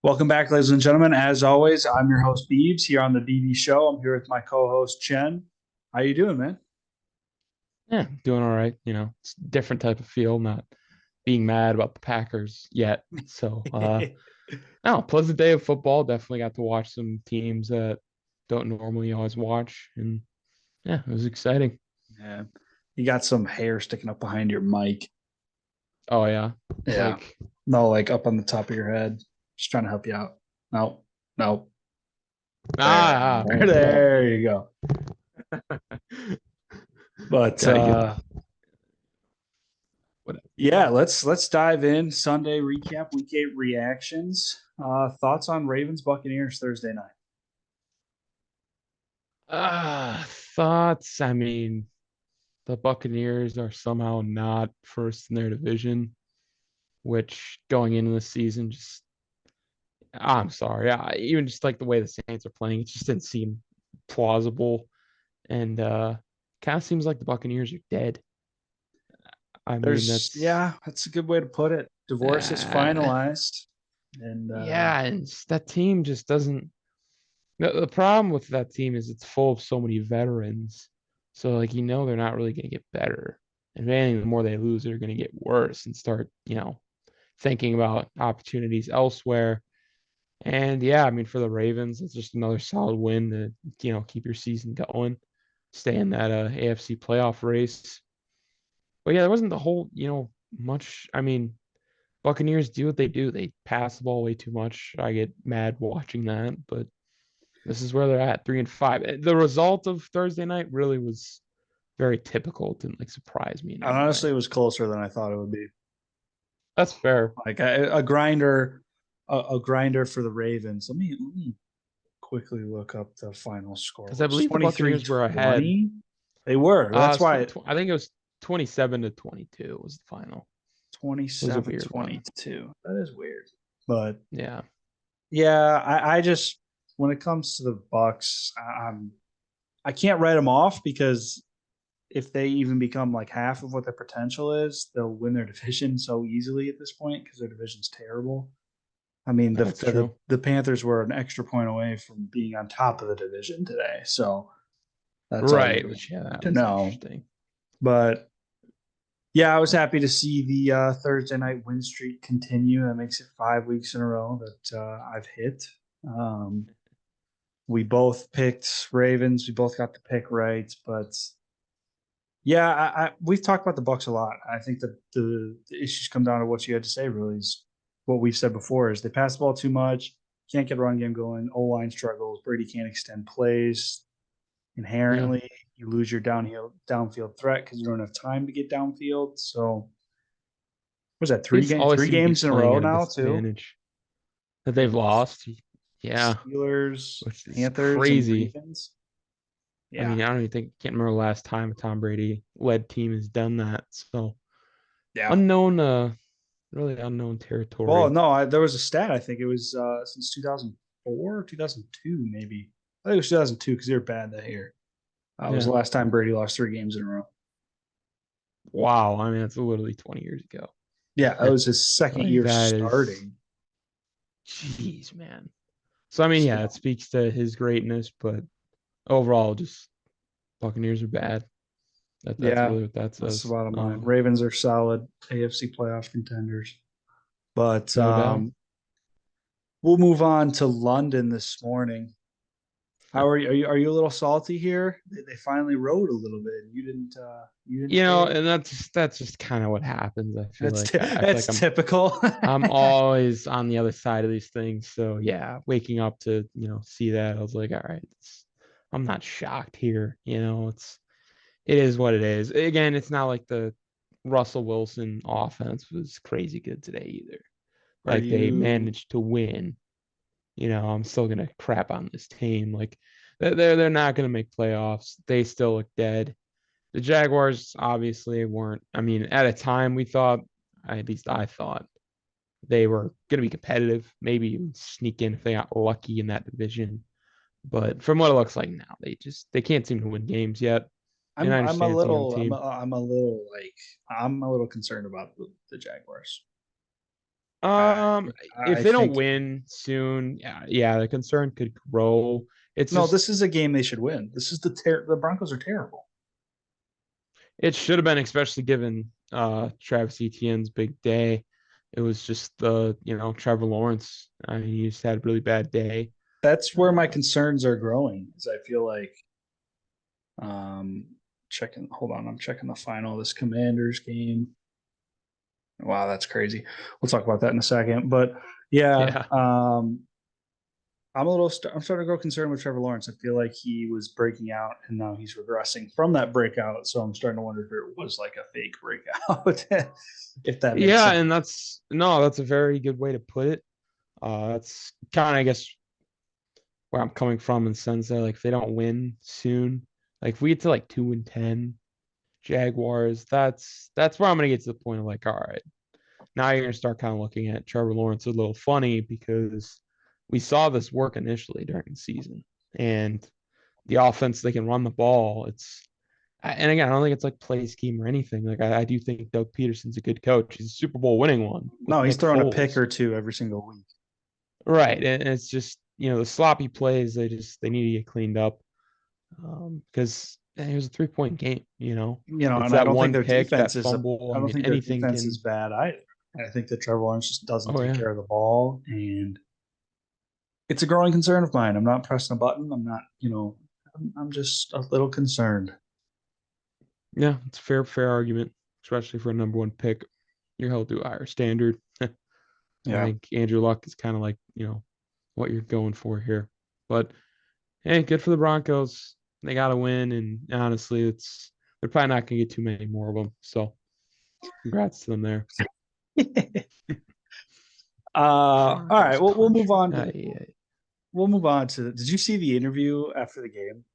Welcome back, ladies and gentlemen. As always, I'm your host Beebs here on the BB-Scho. I'm here with my co-host Chen. How you doing, man? Yeah, doing all right. It's a different type of feel, not being mad about the Packers yet. So, no, pleasant day of football. Definitely got to watch some teams that don't normally always watch. And yeah, it was exciting. Yeah, you got some hair sticking up behind your mic. Oh, yeah. Yeah, Like, no, like up on the top of your head. Just trying to help you out. No, no, there, there you go. But gotta get whatever. yeah, let's dive in. Sunday recap, Week 8 reactions. Thoughts on Ravens Buccaneers Thursday night? Thoughts. I mean, the Buccaneers are somehow not first in their division, which going into the season just I'm sorry. Even just like the way the Saints are playing, it just didn't seem plausible. And kind of seems like the Buccaneers are dead. I mean, Yeah, that's a good way to put it. Divorce is uh, finalized, and yeah, and that team just doesn't. The problem with that team is it's full of so many veterans. So like they're not really going to get better. And if anything, the more they lose, they're going to get worse and start thinking about opportunities elsewhere. And yeah, I mean for the Ravens, it's just another solid win to keep your season going, stay in that AFC playoff race. But yeah, there wasn't the whole much. I mean, Buccaneers do what they do. They pass the ball way too much. I get mad watching that, but this is where they're at, 3-5. The result of Thursday night really was very typical. It didn't like surprise me in any honestly, way. it was closer than I thought it would be. That's fair. Like a grinder, a grinder for the Ravens. Let me quickly look up the final score. Because I Was believe the Buccaneers were ahead. 23-20? They were. That's why I think it was 27-22 was the final. It was a twenty-seven weird one. twenty-two. That is weird. But Yeah. yeah, I just when it comes to the Bucks, I can't write them off because if they even become like half of what their potential is, they'll win their division so easily at this point because their division's terrible. I mean, That's true. the Panthers were an extra point away from being on top of the division today, so that's all you Right. need Which, yeah, that to was know. interesting. But yeah, I was happy to see the Thursday night win streak continue. That makes it 5 weeks in a row that I've hit. Um, we both picked Ravens. We both got the pick right, but yeah, we've talked about the Bucks a lot. I think that the issues come down to what you had to say. Really, is what we've said before: is they pass the ball too much, can't get a run game going. O line struggles. Brady can't extend plays. Yeah. Inherently, you lose your downfield threat because you don't have time to get downfield. So, was that They just always three seem to be games in a playing row at a now too? disadvantage that They they've lost lost. Yeah. Steelers, Which is Panthers, and crazy. Ravens. I Yeah, mean, I don't even think, can't remember the last time a Tom Brady led team has done that. So yeah. unknown, really unknown Well, territory. no, there was a stat. I think it was since 2004 or 2002, maybe. I think it was 2002 because they were bad that year. It was Yeah. the last time Brady lost 3 games in a row. Wow. I mean, that's literally 20 years ago. Yeah, that was his second Like year that is, starting. jeez, man. So I mean, yeah, it So speaks to his greatness, but overall, just Buccaneers are bad. That's yeah, really what that that's the says. bottom line. Ravens are solid AFC playoff contenders, but No doubt. we'll move on to London this morning. How are you? Are you a little salty here? They finally rode a little bit. You didn't pay. And that's just kind of what happens. I feel That's like I feel like that's typical. I'm always on the other side of these things. So yeah, waking up to see that, I was like, all right, I'm not shocked here. It is what it is. Again, it's not like the Russell Wilson offense was crazy good today either. Are Like they you? managed to win. I'm still gonna crap on this team. Like they're not gonna make playoffs. They still look dead. The Jaguars obviously weren't. I mean, at a time we thought, at least I thought, they were gonna be competitive, maybe even sneak in if they got lucky in that division. But from what it looks like now, they can't seem to win games yet. And I I'm a understand it's a young little team. I'm a little like I'm a little concerned about the Jaguars. I If I they don't think win soon, yeah, the concern could grow. It's no. just This is a game they should win. This is the Broncos are terrible. it should have been, especially given Travis Etienne's big day. It was just Trevor Lawrence. I mean, he just had a really bad day. That's where my Uh, concerns are growing. Is I feel like um checking. Hold on, I'm checking the final of this Commanders game. Wow, that's crazy. We'll talk about that in a second. But yeah, yeah, I'm starting to grow concerned with Trevor Lawrence. I feel like he was breaking out and now he's regressing from that breakout. So I'm starting to wonder if it was like a fake breakout, if that makes yeah, sense. and that's a very good way to put it. That's kind of, I guess, where I'm coming from in the sense that like if they don't win soon, like if we get to like 2-10 Jaguars, that's where I'm gonna get to the point of like, all right, now you're gonna start kind of looking at Trevor Lawrence a little funny because we saw this work initially during the season, and the offense they can run the ball. And again, I don't think it's like play scheme or anything. Like I do think Doug Peterson's a good coach. He's a Super Bowl winning one with No, he's Nick throwing a pick Foles. or two every single week. Right. And it's just, the sloppy plays, they need to get cleaned up. Because it was a 3-point game. It's And I that don't think one their pick, that defense is fumble. I I don't mean, think their anything defense is can. bad either. I think that Trevor Lawrence just doesn't Oh take yeah. care of the ball, and it's a growing concern of mine. I'm not pressing a button. I'm not, I'm just a little concerned. Yeah, it's a fair argument, especially for a number one pick. You're held to a higher standard. I Yeah. think Andrew Luck is kind of like, what you're going for here. But hey, good for the Broncos. They got to win, and honestly, they're probably not going to get too many more of them. So, congrats to them there. All right. Broncos Well, country. Yeah. we'll move on to. Did you see the interview after the game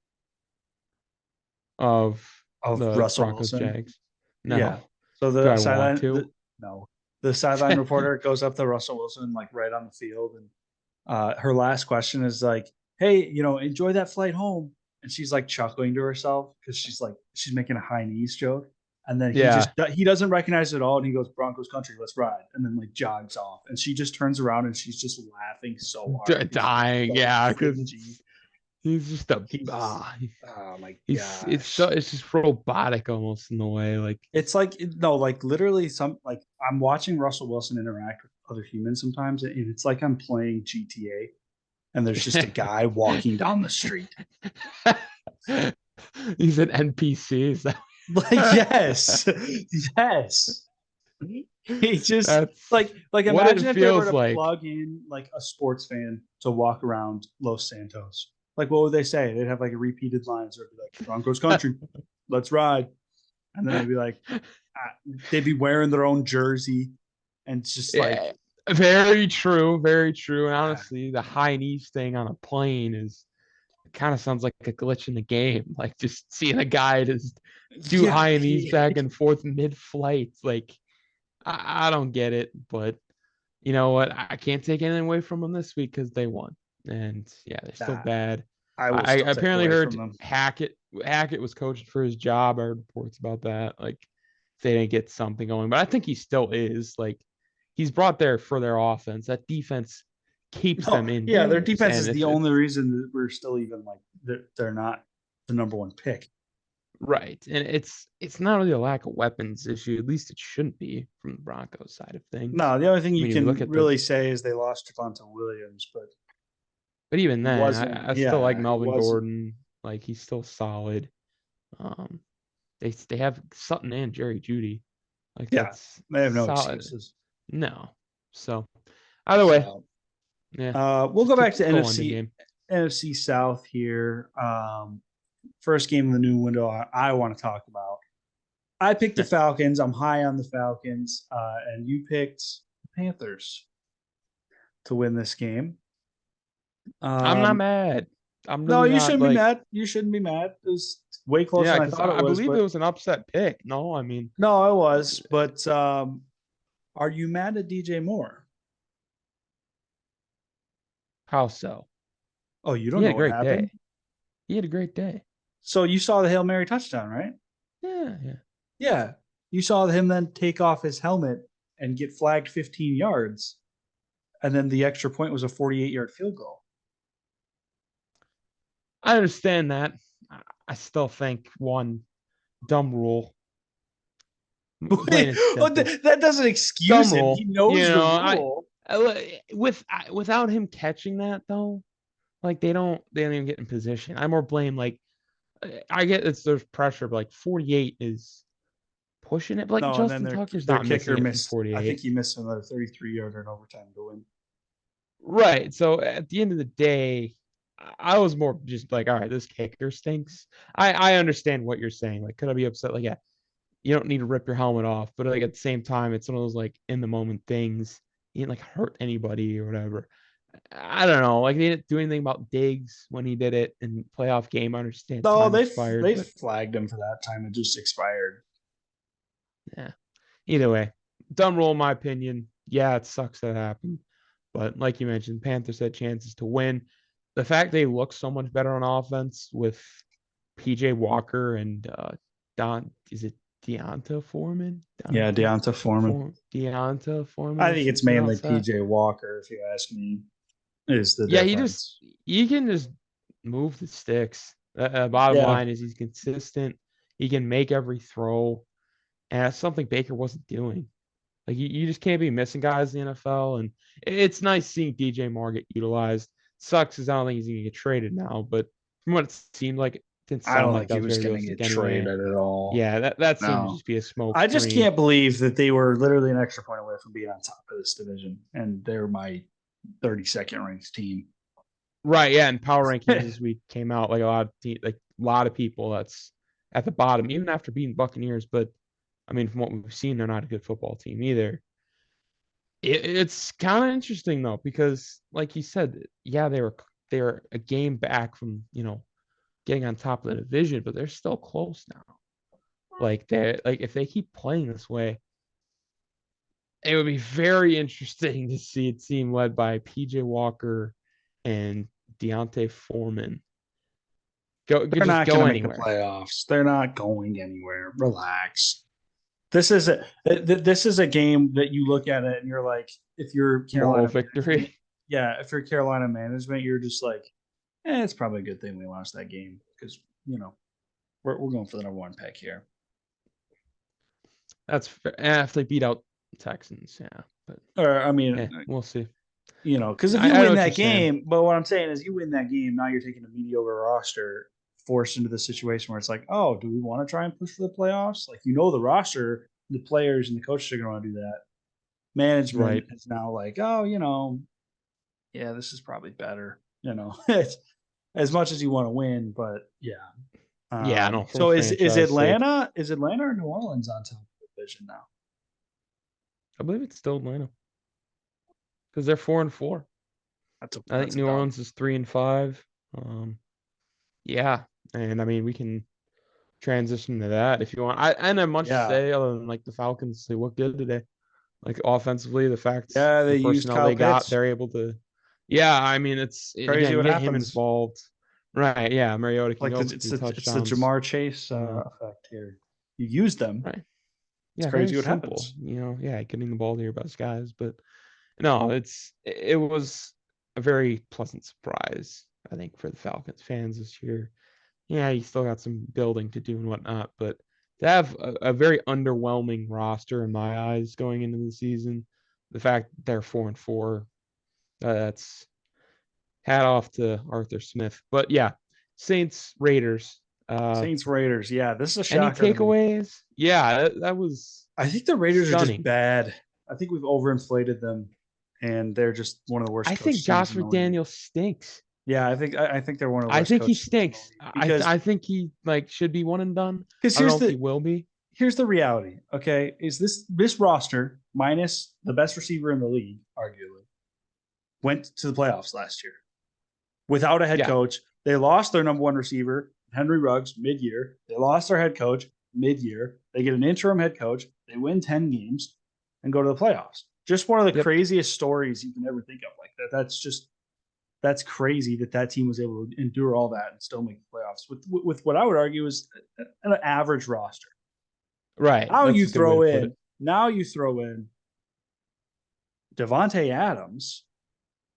Of of the Russell Broncos Wilson? Jags. Yeah. No. So Do the I want sideline, to? no, the sideline reporter goes up to Russell Wilson like right on the field, and her last question is like, "Hey, enjoy that flight home." And she's like chuckling to herself because she's making a high knees joke. And then Yeah. he doesn't recognize it at all, and he goes, "Broncos country, let's ride." And then like jogs off, and she just turns around and she's just laughing so hard because she's Dying. so Yeah, because cringy. he's just a He's oh my he's gosh. it's just robotic almost in the way. Like, It's like no, like literally I'm watching Russell Wilson interact with other humans sometimes, and it's like I'm playing GTA, and there's just a guy walking down the street. he's an NPC. Is that Like yes, yes. He just that's like what it imagine if they were feels to like? plug in like a sports fan to walk around Los Santos. Like what would they say? They'd have like repeated lines or it'd be like Broncos country, let's ride. And then they'd be like they'd be wearing their own jersey and it's just like Yeah, very true, very true. And uh, honestly, the high knees thing on a plane is kind of sounds like a glitch in the game. Like just seeing a guy just do yeah, high knees back and forth mid-flight. Like I don't get it, but you know what? I can't take anything away from them this week because they won, and yeah, they're still nah, bad. I will I still take apparently away from heard them. Hackett was coaching for his job. I heard reports about that. Like if they didn't get something going, but I think he still is. Like he's brought there for their offense. That defense keeps No, them in yeah, their games, defense and is the only reason that we're still even like they're not the number one pick. right, and it's not really a lack of weapons issue. At least it shouldn't be from the Broncos side of things. No, the only thing I you mean, if you look can at really say is they lost Javonte Williams, but but even he then, wasn't. I still like Yeah, he Melvin wasn't. Gordon. Like he's still solid. Um, they have Sutton and Jerry Judy. Like Yeah, that's they have no solid. excuses. No, so either way, So yeah, we'll just go back to go on the game. NFC South here. First game of the new window I want to talk about. I picked the Falcons. I'm high on the Falcons, and you picked the Panthers to win this game. I'm not Um, mad. I'm no, really you not shouldn't be like, mad. You shouldn't be mad. It was way closer yeah, than I because thought it I was, believe it but was an upset pick. No, I mean, no, it was. But are you mad at DJ Moore? how so? Oh, you He don't had know a what great happened? day. He had a great day. So you saw the Hail Mary touchdown, right? Yeah, yeah. Yeah. You saw him then take off his helmet and get flagged 15 yards. And then the extra point was a 48-yard field goal. I understand that. I still think one dumb rule. Plain and simple. That doesn't excuse Dumb him. rule. He knows the rule. Without him catching that though, like they don't even get in position. I more blame like I get there's pressure, but like 48 is pushing it. But like No, and then Justin Tucker's their not missing kicker it from missed. I think 48. he missed another 33-yarder in overtime to win. Right. So at the end of the day, I was more just like, all right, this kicker stinks. I understand what you're saying. Like, could I be upset? Like, yeah, you don't need to rip your helmet off, but like at the same time, it's one of those like in the moment things. You didn't like hurt anybody or whatever. I don't know. Like they didn't do anything about Diggs when he did it in playoff game. I understand No, time expired, they but flagged him for that time. It just expired. yeah. Either way, dumb rule in my opinion. Yeah, it sucks that happened. But like you mentioned, Panthers had chances to win. The fact they look so much better on offense with PJ Walker and is it Deonta Foreman? Yeah, Deonta Foreman. Deonta Foreman. I I think should it's mainly pronounce that. PJ Walker, if you ask me, is the Yeah, difference. he can just move the sticks. Bottom Yeah, line is he's consistent. He can make every throw, and that's something Baker wasn't doing. Like you just can't be missing guys in the NFL, and it's nice seeing DJ Moore get utilized. Sucks is I don't think he's gonna get traded now, but from what it seemed like, it didn't I sound don't like think that he was was very going to realistic get anyway. traded at all. Yeah, that seemed to No, just be a smoke I just screen. can't believe that they were literally an extra point away from being on top of this division, and they're my 32nd ranked team. Right, yeah, and power rankings this week came out like a lot of people that's at the bottom, even after beating Buccaneers. But I mean, from what we've seen, they're not a good football team either. It's kind of interesting though, because like you said, yeah, they're a game back from getting on top of the division, but they're still close now. Like they like if they keep playing this way, it would be very interesting to see a team led by PJ Walker and Deontay Foreman They're just not going go to make the anywhere. playoffs. They're not going anywhere. Relax. This is a game that you look at it and you're like, if you're Moral Carolina management, victory. yeah, if you're Carolina management, you're just like, it's probably a good thing we lost that game because we're going for the number one pick here. That's fair. If they beat out Texans, yeah. But Or I mean, yeah, we'll see. because if I you know win what you're that saying. game, but what I'm saying is, you win that game, now you're taking a mediocre roster, forced into the situation where it's like, oh, do we want to try and push for the playoffs? Like, the roster, the players, and the coaches are going to want to do that. Management Right. is now like, oh, yeah, this is probably better. It's as much as you want to win, but yeah. Yeah, no, for So is franchise sake. Atlanta or New Orleans on top of the division now? I believe it's still Atlanta. Because they're 4-4. I think That's a New dub. Orleans is 3-5. Yeah. And I mean we can transition to that if you want. I have much to Yeah, say other than like the Falcons, they look good today. Like offensively, the fact yeah. the They used personnel Kyle they got, Pitts. they're able to. Yeah, I mean Crazy again, you what get him happens. involved, right? Yeah, Mariota can Like go for it's three the touchdowns. Jamar Chase Uh, effect here. You use them. right? It's Yeah, very crazy what simple. happens. Yeah, getting the ball to your best guys, but no, it was a very pleasant surprise, I think, for the Falcons fans this year. Yeah, you still got some building to do and whatnot, but to have a very underwhelming roster in my eyes going into the season, the fact that they're 4-4, that's hat off to Arthur Smith. But yeah, Saints Raiders. Saints Raiders. Yeah, this is a Any shocker to me. takeaways? Yeah, that was I think the Raiders are just stunning. bad. I think we've overinflated them, and they're just one of the worst I think coach teams Josh in the league. McDaniel stinks. Yeah, I think they're one of the I worst think he coach teams in the stinks. league because I think he like should be one and done. because I don't know if he will be. here's the reality. Okay, is this roster minus the best receiver in the league, arguably, went to the playoffs last year without a head Yeah. coach. They lost their number one receiver, Henry Ruggs, mid-year. They lost their head coach mid-year. They get an interim head coach. They win 10 games and go to the playoffs. Just one of the Yep. craziest stories you can ever think of like that. That's crazy that team was able to endure all that and still make the playoffs with what I would argue is an average roster. Right. Now That's you a good way throw to put it. in Devontae Adams,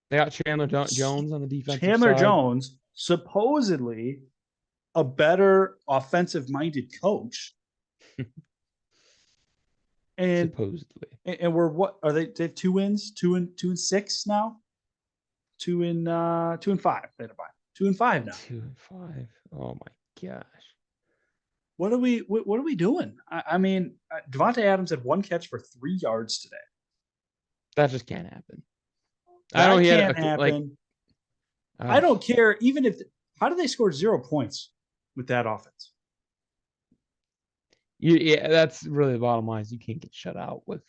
They got Chandler Jones on the defensive Chandler side. Jones, supposedly a better offensive minded coach. And Supposedly. and we're what are they? They have 2 wins, 2-6 now. 2-5. They had a bye. 2-5 now. 2-5. Oh my gosh. What are we doing? I mean, Devontae Adams had 1 catch for 3 yards today. That just can't happen. I know That he had can't happen. I uh, don't care. Even if how did they score 0 points with that offense? yeah, that's really the bottom line. Is you can't get shut out with.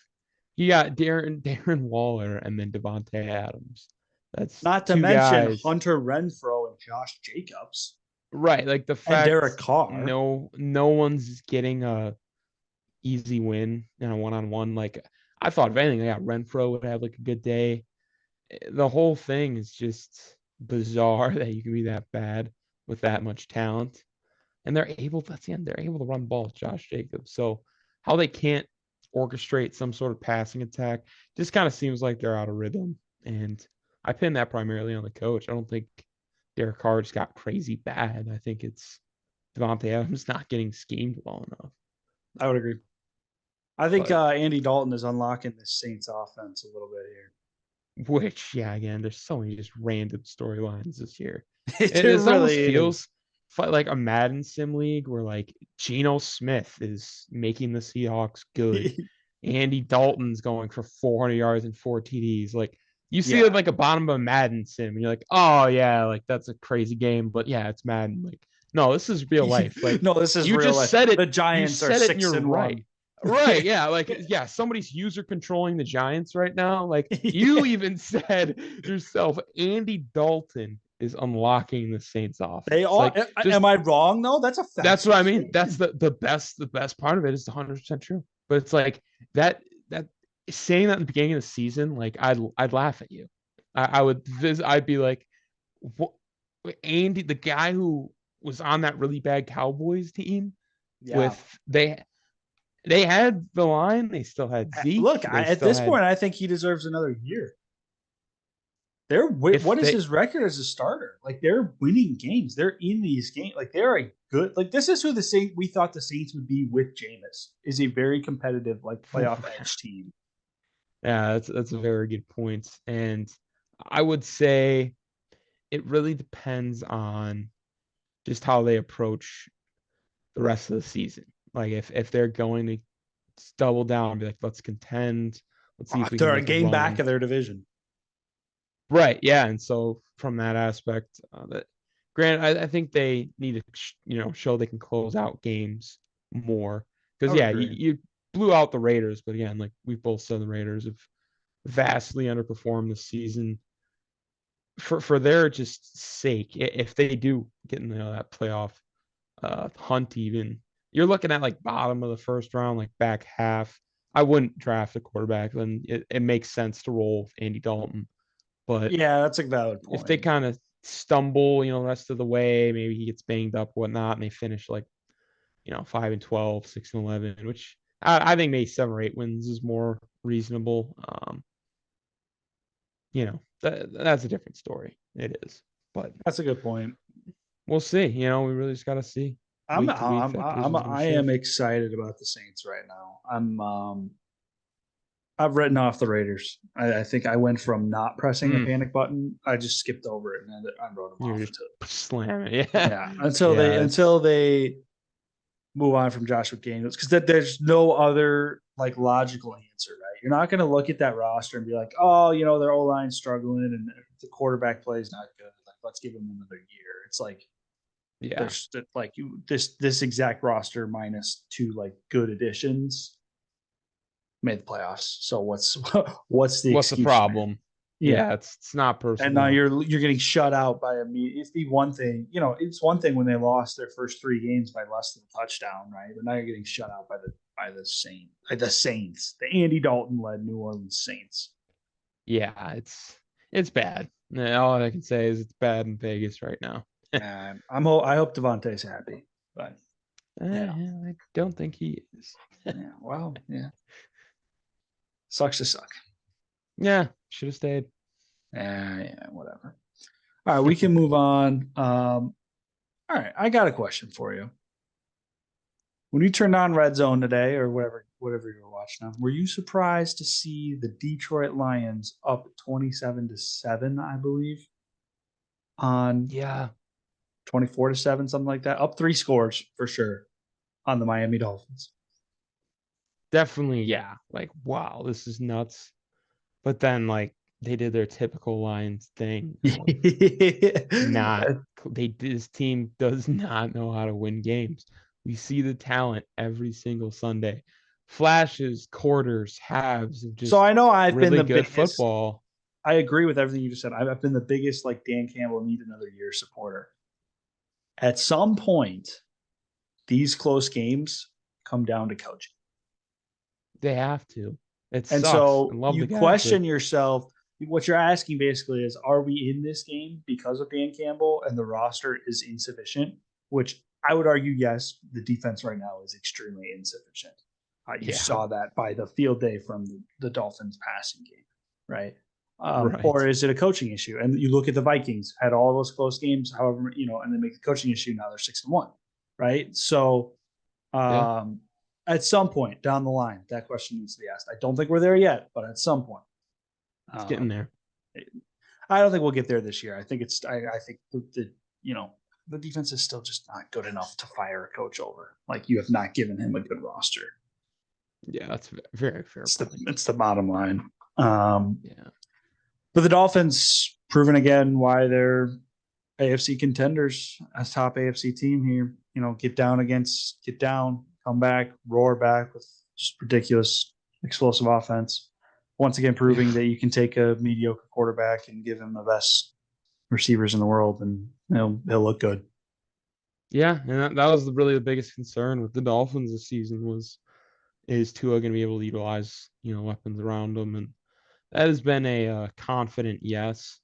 You got Darren Waller and then Devontae Adams. That's Not to two mention guys. Hunter Renfrow and Josh Jacobs Right, like the and Derek fact Carr. no one's getting a easy win in a one-on-one. Like I thought, if anything, I got Renfro would have like a good day. The whole thing is just bizarre that you can be that bad with that much talent. And that's the end, they're able to run the ball with Josh Jacobs. So how they can't orchestrate some sort of passing attack just kind of seems like they're out of rhythm. And I pin that primarily on the coach. I don't think Derek Carr just got crazy bad. I think it's Devontae Adams not getting schemed well enough. I would agree. I think But Andy Dalton is unlocking the Saints offense a little bit here. which, yeah, again, there's so many just random storylines this year. It It almost really feels is. like a Madden sim league where like Geno Smith is making the Seahawks good. Andy Dalton's going for 400 yards and 4 TDs. Like you see it Yeah. like a bottom of a Madden sim, and you're like, oh yeah, like that's a crazy game, but yeah, it's Madden. Like no, this is real life. Like No, this is you real just life. said it. The You Giants are said it, and six you're and right. one. Right, yeah, like yeah, somebody's user controlling the Giants right now. Like Yeah. you even said yourself, Andy Dalton is unlocking the Saints They offense. are. Like just Am I wrong though? That's a that's factual what I mean. That's statement. the best part of it is 100% true. But it's like that saying that in the beginning of the season, like I'd laugh at you. I would I'd be like, what Andy, the guy who was on that really bad Cowboys team Yeah. with they had the line, they still had Zeke, Look, they at still this had point, I think he deserves another year. They're if what is they his record as a starter? Like they're winning games. They're in these games. Like they're a good. Like this is who the Saints we thought the Saints would be with Jameis. Is a very competitive like playoff edge team. yeah, that's a very good point. And I would say it really depends on just how they approach the rest of the season. Like if they're going to double down and be like, let's contend, let's see if we can They're a make a game back run. of their division. Right. Yeah. And so from that aspect, that granted, I think they need to, show they can close out games more. I Because would yeah, agree. you blew out the Raiders, but again, like we both said, the Raiders have vastly underperformed this season. For their just sake, if they do get in that playoff hunt, even you're looking at like bottom of the first round, like back half. I wouldn't draft a quarterback. Then it makes sense to roll with Andy Dalton. But Yeah, that's a valid if they point. kind of stumble, the rest of the way, maybe he gets banged up, whatnot, and they finish like 5-12, 6-11, which I think maybe 7 or 8 wins is more reasonable. That's a different story. It is, but That's a good point. we'll see. We really just got to see I'm week to week. I'm That I'm division's going to I am shift. excited about the Saints right now. I've written off the Raiders. I think I went from not pressing a Mm, panic button. I just skipped over it and I wrote them you're off just until slamming. Yeah, yeah until they yeah. until It's they move on from Josh McDaniels because there's no other like logical answer, right? You're not going to look at that roster and be like, oh, their O line's struggling and the quarterback play is not good. Like, let's give them another year. It's like yeah. there's like this exact roster minus two like good additions made the playoffs. So what's the What's the excuse, man? problem? Yeah. Yeah, it's not And now personal. you're getting shut out by a meet. It's the one thing, it's one thing when they lost their first 3 games by less than a touchdown, right? But now you're getting shut out by the Saints, the Andy Dalton led New Orleans Saints. Yeah, it's bad. All I can say is it's bad in Vegas right now. I hope Devontae's happy, but I don't think he is. yeah, well, yeah, sucks to suck. Yeah, should have stayed. Yeah, whatever. All right, we can move on. All right, I got a question for you. When you turned on Red Zone today, or whatever you were watching on, were you surprised to see the Detroit Lions up 27-7, I believe, on Yeah, 24-7, something like that? Up 3 scores for sure on the Miami Dolphins. definitely. Yeah, like wow, this is nuts. But then like they did their typical Lions thing of not this team does not know how to win games. We see the talent every single Sunday. Flashes, quarters, halves of So just I know I've been really the good biggest. football. I agree with everything you just said. I've been the biggest like Dan Campbell need another year supporter. At some point, these close games come down to coaching. They have to. It And sucks. I so love you the guy, but question yourself. What you're asking basically is, are we in this game because of Dan Campbell and the roster is insufficient? Which I would argue, yes, the defense right now is extremely insufficient. You yeah, saw that by the field day from the Dolphins passing game, right? Or right. is it a coaching issue? And you look at the Vikings, had all those close games, however, and they make the coaching issue. Now they're 6-1, right? So Yeah, um, at some point down the line, that question needs to be asked. I don't think we're there yet, but at some point, it's getting um, there. I don't think we'll get there this year. I think it's. I think the defense is still just not good enough to fire a coach over. Like you have not given him a good roster. Yeah, that's a very fair It's the point. it's the bottom line. Um, Yeah. but the Dolphins proven again why they're AFC contenders as top AFC team here. Get down, come back, roar back with just ridiculous explosive offense. Once again, proving Yeah. that you can take a mediocre quarterback and give him the best receivers in the world, and he'll look good. Yeah, and that was really the biggest concern with the Dolphins this season was is Tua going to be able to utilize weapons around him, and that has been a confident yes.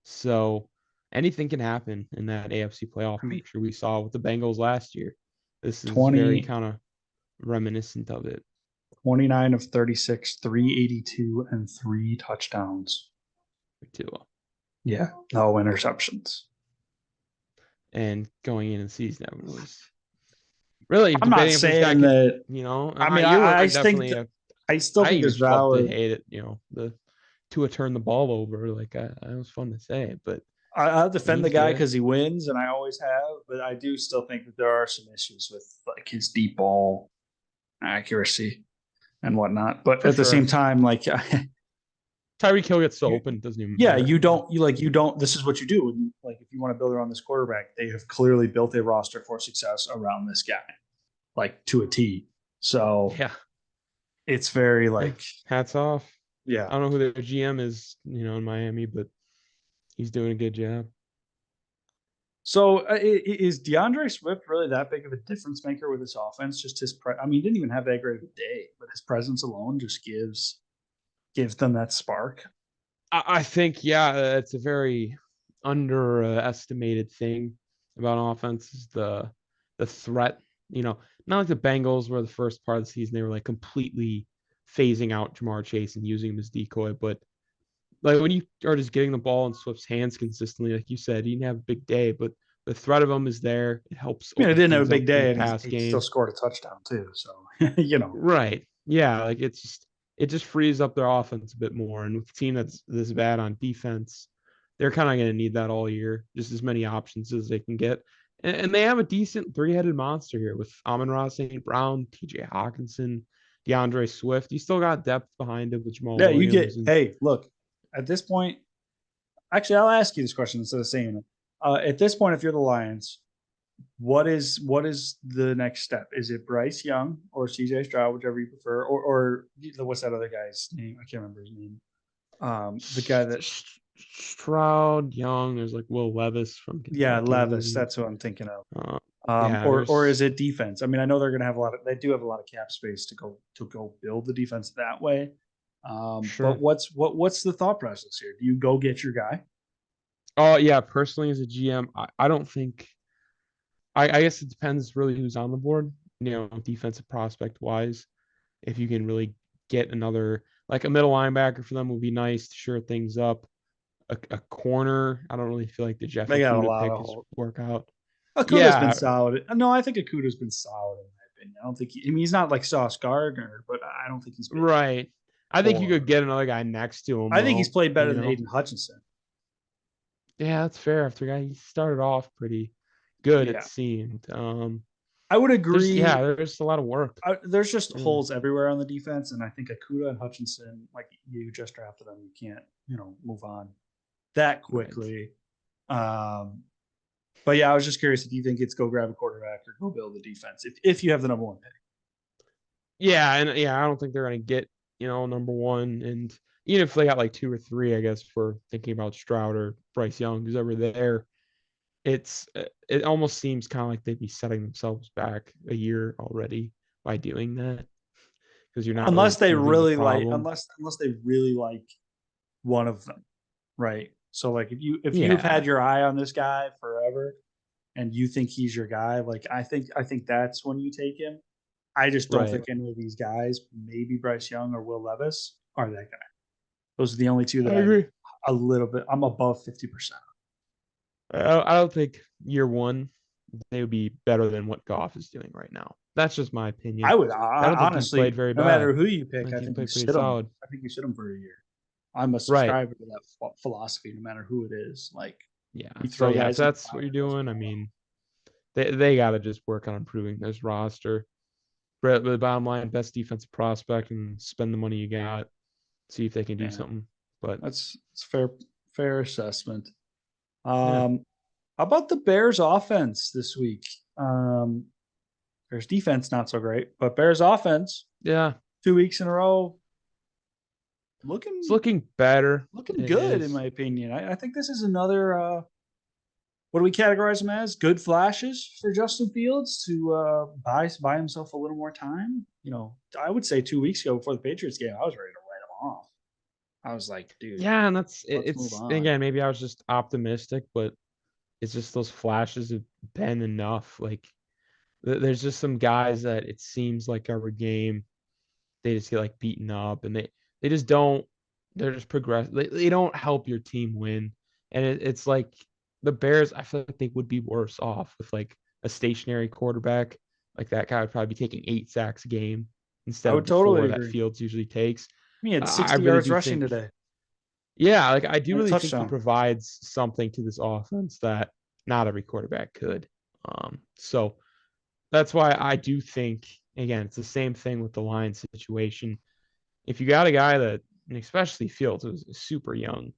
So anything can happen in that AFC playoff I mean, picture we saw with the Bengals last year. This is very 20, kind of reminiscent of it 29 of 36, 382, and 3 touchdowns. for Tua. Yeah, no interceptions. And going into the season, that was really I'm not debating if this guy saying can, that. I mean, you're I right, think definitely. that, I still I think even there's love to valid. hate it, the Tua turn the ball over. Like I was fun to say, but I'll defend the he's guy there. because he wins, and I always have. But I do still think that there are some issues with like his deep ball accuracy and whatnot. But For at the sure. same time, like, Tyreek Hill gets so you, open, it doesn't even yeah, matter. you don't you don't. This is what you do. Like, if you want to build around this quarterback, they have clearly built a roster for success around this guy, like to a T. So Yeah. it's very Yeah. like, Hats off. yeah. I don't know who their GM is, in Miami, but he's doing a good job. So is DeAndre Swift really that big of a difference maker with his offense? Just I mean, he didn't even have that great of a day, but his presence alone just gives them that spark. I think, yeah, it's a very underestimated thing about offense is the threat. Not like the Bengals where the first part of the season they were like completely phasing out Jamar Chase and using him as decoy, but like when you are just getting the ball in Swift's hands consistently, like you said, he didn't have a big day, but the threat of him is there. It helps I mean, he open didn't have a things big up in the day, and pass he still game. scored a touchdown too. So you know, Right. Yeah, like it just frees up their offense a bit more. And with a team that's this bad on defense, they're kind of going to need that all year, just as many options as they can get. And they have a decent three-headed monster here with Amon-Ra St. Brown, TJ Hawkinson, DeAndre Swift. You still got depth behind him with Jamal yeah, you Williams. get. And Hey, look, at this point, actually, I'll ask you this question instead of saying it. At this point, if you're the Lions, what is the next step? Is it Bryce Young or CJ Stroud, whichever you prefer, or what's that other guy's name? I can't remember his name. The guy that, Stroud, Young, there's like Will Levis from yeah, Levis. Kentucky. That's what I'm thinking of. Uh, yeah, Or is there's it defense? I mean, I know they're going to have they do have a lot of cap space to go build the defense that way. But sure. what's the thought process here? Do you go get your guy? Oh, yeah, personally as a GM, I don't think I guess it depends really who's on the board, defensive prospect wise. If you can really get another Like a middle linebacker for them would be nice to shore things up. A corner, I don't really feel like the Jeff They got a Okudah lot pick of is hope. work out. Akuda's been Yeah, solid. No, I think Akuda's been solid in my opinion. I don't think I mean he's not like Sauce Gardner, but I don't think he's been right. I think you could poor. get another guy next to him I think he's though, played better you than know. Aiden Hutchinson. Yeah, that's fair. After a guy he started off pretty good, it Yeah, seemed. I would agree. There's a lot of work. There's just Yeah, holes everywhere on the defense, and I think Akuda and Hutchinson, like you just drafted them, you can't move on that right. quickly. Um, but yeah, I was just curious if you think it's go grab a quarterback or go build the defense if you have the number one pick. Yeah, and yeah, I don't think they're gonna get, number one. And even if they got like two or three, I guess for thinking about Stroud or Bryce Young, who's over there, it almost seems kind of like they'd be setting themselves back a year already by doing that because you're not really Unless they proving the really like, problem. unless they really like one of them, right? So like if you've Yeah, had your eye on this guy forever and you think he's your guy, like I think that's when you take him. I just don't right. think any of these guys, maybe Bryce Young or Will Levis, are that guy. Those are the only two I that agree. I'm above 50%. I don't think year one they would be better than what Goff is doing right now. That's just my I opinion. would I don't think he's played honestly, very no matter bad. who you I pick, think I he think you played pretty sit them. solid. I think you sit them for a year. I'm a Right. subscriber to that philosophy, no matter who it is. Like Yeah. you So throw yeah, if guys in the that's what fire, you're it doesn't doing, I matter. mean, they got to just work on improving this roster. But the bottom line, best defensive prospect and spend the money you got. See if they can do Yeah, something. But it's fair assessment. yeah, How about the Bears offense this week? Um, Bears defense not so great, but Bears offense yeah, 2 weeks in a row it's looking looking better. looking It good in is. my opinion. I think this is another what do we categorize them as? Good flashes for Justin Fields to buy himself a little more time. I would say 2 weeks ago before the Patriots game, I was ready to write him off. I was like, dude, Yeah, and let's move it's on. again, maybe I was just optimistic, but it's just those flashes have been enough. Like there's just some guys that it seems like every game they just get like beaten up and they just don't they're just progress they don't help your team win. And it's like the Bears, I feel like they would be worse off with like a stationary quarterback. Like that guy would probably be taking 8 sacks a game I instead of would the totally four that agree. Fields usually takes. He had I 60 really yards do rushing think, today yeah, like I do and a really think he touchdown. provides something to this offense that not every quarterback could. So that's why I do think, again, it's the same thing with the Lions situation. If you got a guy that, and especially Fields, is super young,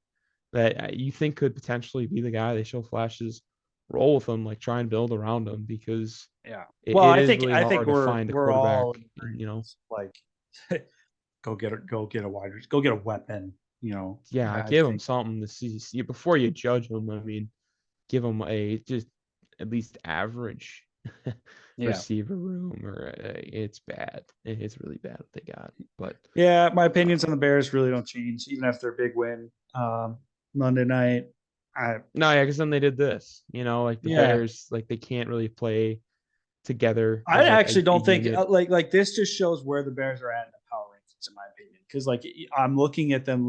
that you think could potentially be the guy they show flashes, roll with him, like try and build around him because Yeah. it, Well, it I is think really I think hard to we're find a we're all quarterback. in And, agreement. Like, go get a go get a weapon. yeah, I give him think. something to see before you judge him. I mean, give him a just at least average Yeah. receiver room, or it's bad. It's really bad what they got. But Yeah, my opinions uh, on the Bears really don't change, even after a big win Monday night. I no, yeah, because then they did this. Like the Yeah, Bears, like they can't really play together I as like actually a don't think unit. like this just shows where the Bears are at in the power rankings, in my opinion. Because like I'm looking at them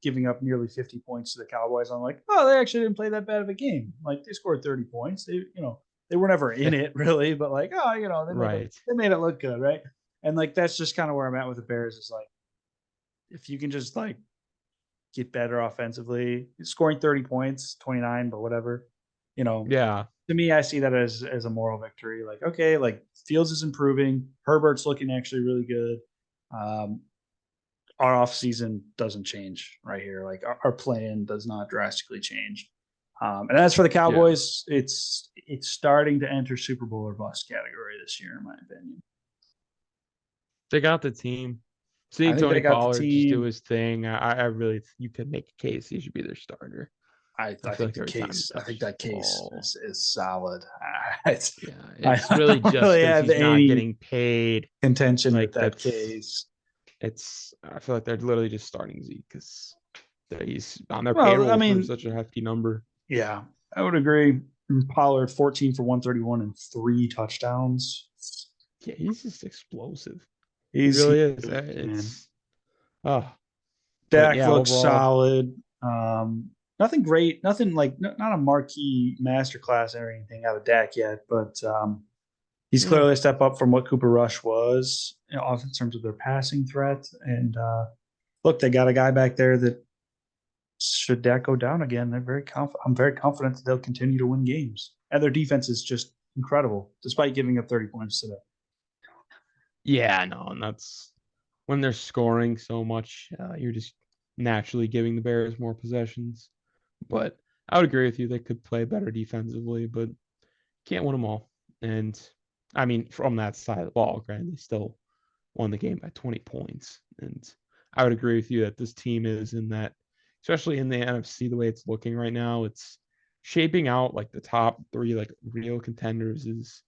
giving up nearly 50 points to the Cowboys. I'm like, oh, they actually didn't play that bad of a game. Like they scored 30 points. They were never in it really, but like, oh, Right. they made it look good, right? And like that's just kind of where I'm at with the Bears. Is like if you can just like get better offensively, scoring 30 points, 29, but whatever, you know, Yeah. to me, I see that as a moral victory. Like, okay, like Fields is improving, Herbert's looking actually really good. Um, our off season doesn't change right here. Like our plan does not drastically change. And as for the Yeah. Cowboys, it's starting to enter Super Bowl or bust category this year, in my opinion. They got the team. I Seeing think they Tony got the Pollard just do team. his thing, I really, you could make a case he should be their starter. I I feel think like the every time he case. I think touches that the case ball, is solid. yeah, it's I really don't just really because have he's not any getting paid. contention with Like that that's, case. I feel like they're literally just starting Zeke because he's on their Well, I payroll for mean, such a hefty number. yeah, I would agree. Pollard 14 for 131 and 3 touchdowns. Yeah, he's just explosive. He He's really is. man. It's, oh, But Dak yeah, looks overall, solid. Nothing great, nothing like not a marquee masterclass or anything out of Dak yet, but he's yeah, clearly a step up from what Cooper Rush was, off in terms of their passing threat. And look, they got a guy back there that should Dak go down again, they're very confident. I'm very confident that they'll continue to win games, and their defense is just incredible, despite giving up 30 points today. yeah, no, and that's when they're scoring so much, you're just naturally giving the Bears more possessions. But I would agree with you; they could play better defensively, but can't win them all. And I mean, from that side of the ball, granted, they still won the game by 20 points. And I would agree with you that this team is in that, especially in the NFC, the way it's looking right now, it's shaping out like the top three, like real contenders is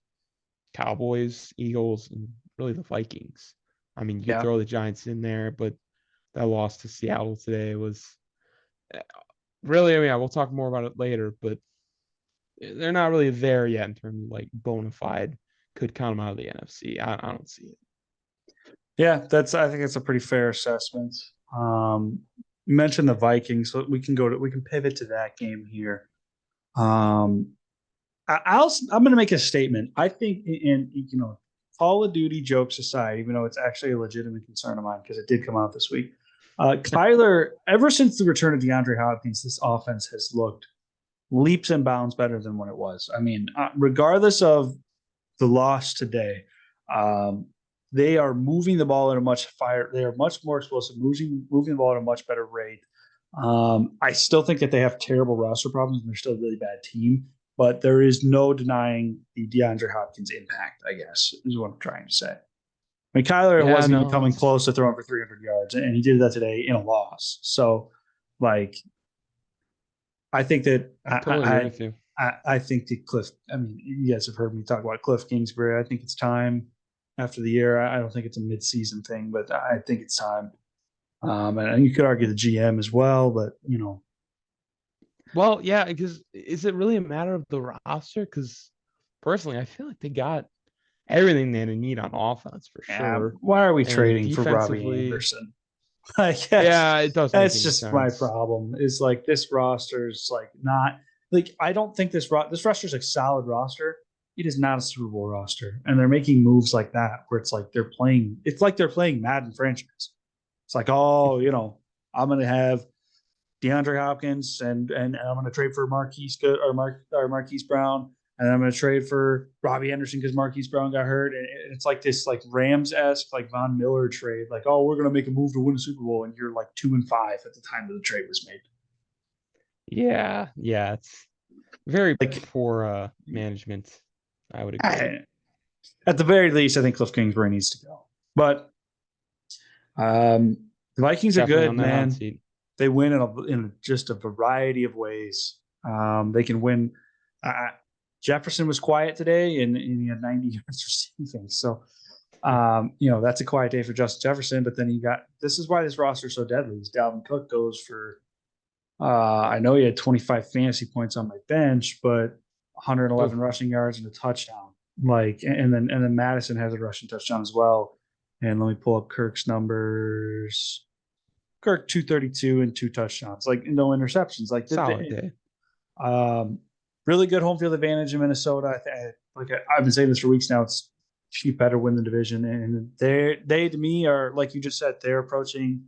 Cowboys, Eagles, and really the Vikings. I mean, you could Yeah, throw the Giants in there, but that loss to Seattle today was really, I mean, we'll talk more about it later, but they're not really there yet in terms of like bona fide could count them out of the NFC. I don't see it. yeah, I think it's a pretty fair assessment. You mentioned the Vikings, so we can pivot to that game here. Um, I'm going to make a statement. I think, and Call of Duty jokes aside, even though it's actually a legitimate concern of mine because it did come out this week. Kyler, ever since the return of DeAndre Hopkins, this offense has looked leaps and bounds better than what it was. I mean, regardless of the loss today, um, they are moving the ball at a much fire. They are much more explosive, moving the ball at a much better rate. I still think that they have terrible roster problems and they're still a really bad team, but there is no denying the DeAndre Hopkins impact, I guess, is what I'm trying to say. I mean, Kyler Yeah, wasn't even no, coming close to throwing for 300 yards, and he did that today in a loss. So, like, I think that totally agree with you. I think that Cliff. I mean, you guys have heard me talk about Cliff Kingsbury. I think it's time after the year. I don't think it's a midseason thing, but I think it's time. And you could argue the GM as well, but Well, yeah, because is it really a matter of the roster? Because personally, I feel like they got everything they need on offense for sure. why are we And trading for Robbie defensively, Anderson? I guess yeah, it doesn't make that's any just my sense. problem. Is like this roster is like not like I don't think this roster is a solid roster. It is not a Super Bowl roster, and they're making moves like that where it's like they're playing. It's like they're playing Madden franchise. It's like, oh, I'm going to have DeAndre Hopkins and I'm going to trade for Marquise Brown, and I'm going to trade for Robbie Anderson because Marquise Brown got hurt, and it's like this like Rams esque like Von Miller trade, like, oh, we're going to make a move to win a Super Bowl, and you're like 2-5 at the time that the trade was made. Yeah, yeah, it's very Like, poor management. I would agree. at the very least, I think Cliff Kingsbury needs to go, but um, the Vikings are Definitely good, on that hot man. seat. They win in just a variety of ways. They can win. Uh, Jefferson was quiet today, and he had 90 yards receiving. So, that's a quiet day for Justin Jefferson. But then this is why this roster is so deadly. Is Dalvin Cook goes for, I know he had 25 fantasy points on my bench, but 111 Oof, rushing yards and a touchdown. Like, and then Madison has a rushing touchdown as well. And let me pull up Kirk's numbers. Kirk 232 and 2 touchdowns, like no interceptions. Like solid day. um, really good home field advantage in Minnesota. I've been saying this for weeks now. It's Chief better win the division, and they to me are like you just said. They're approaching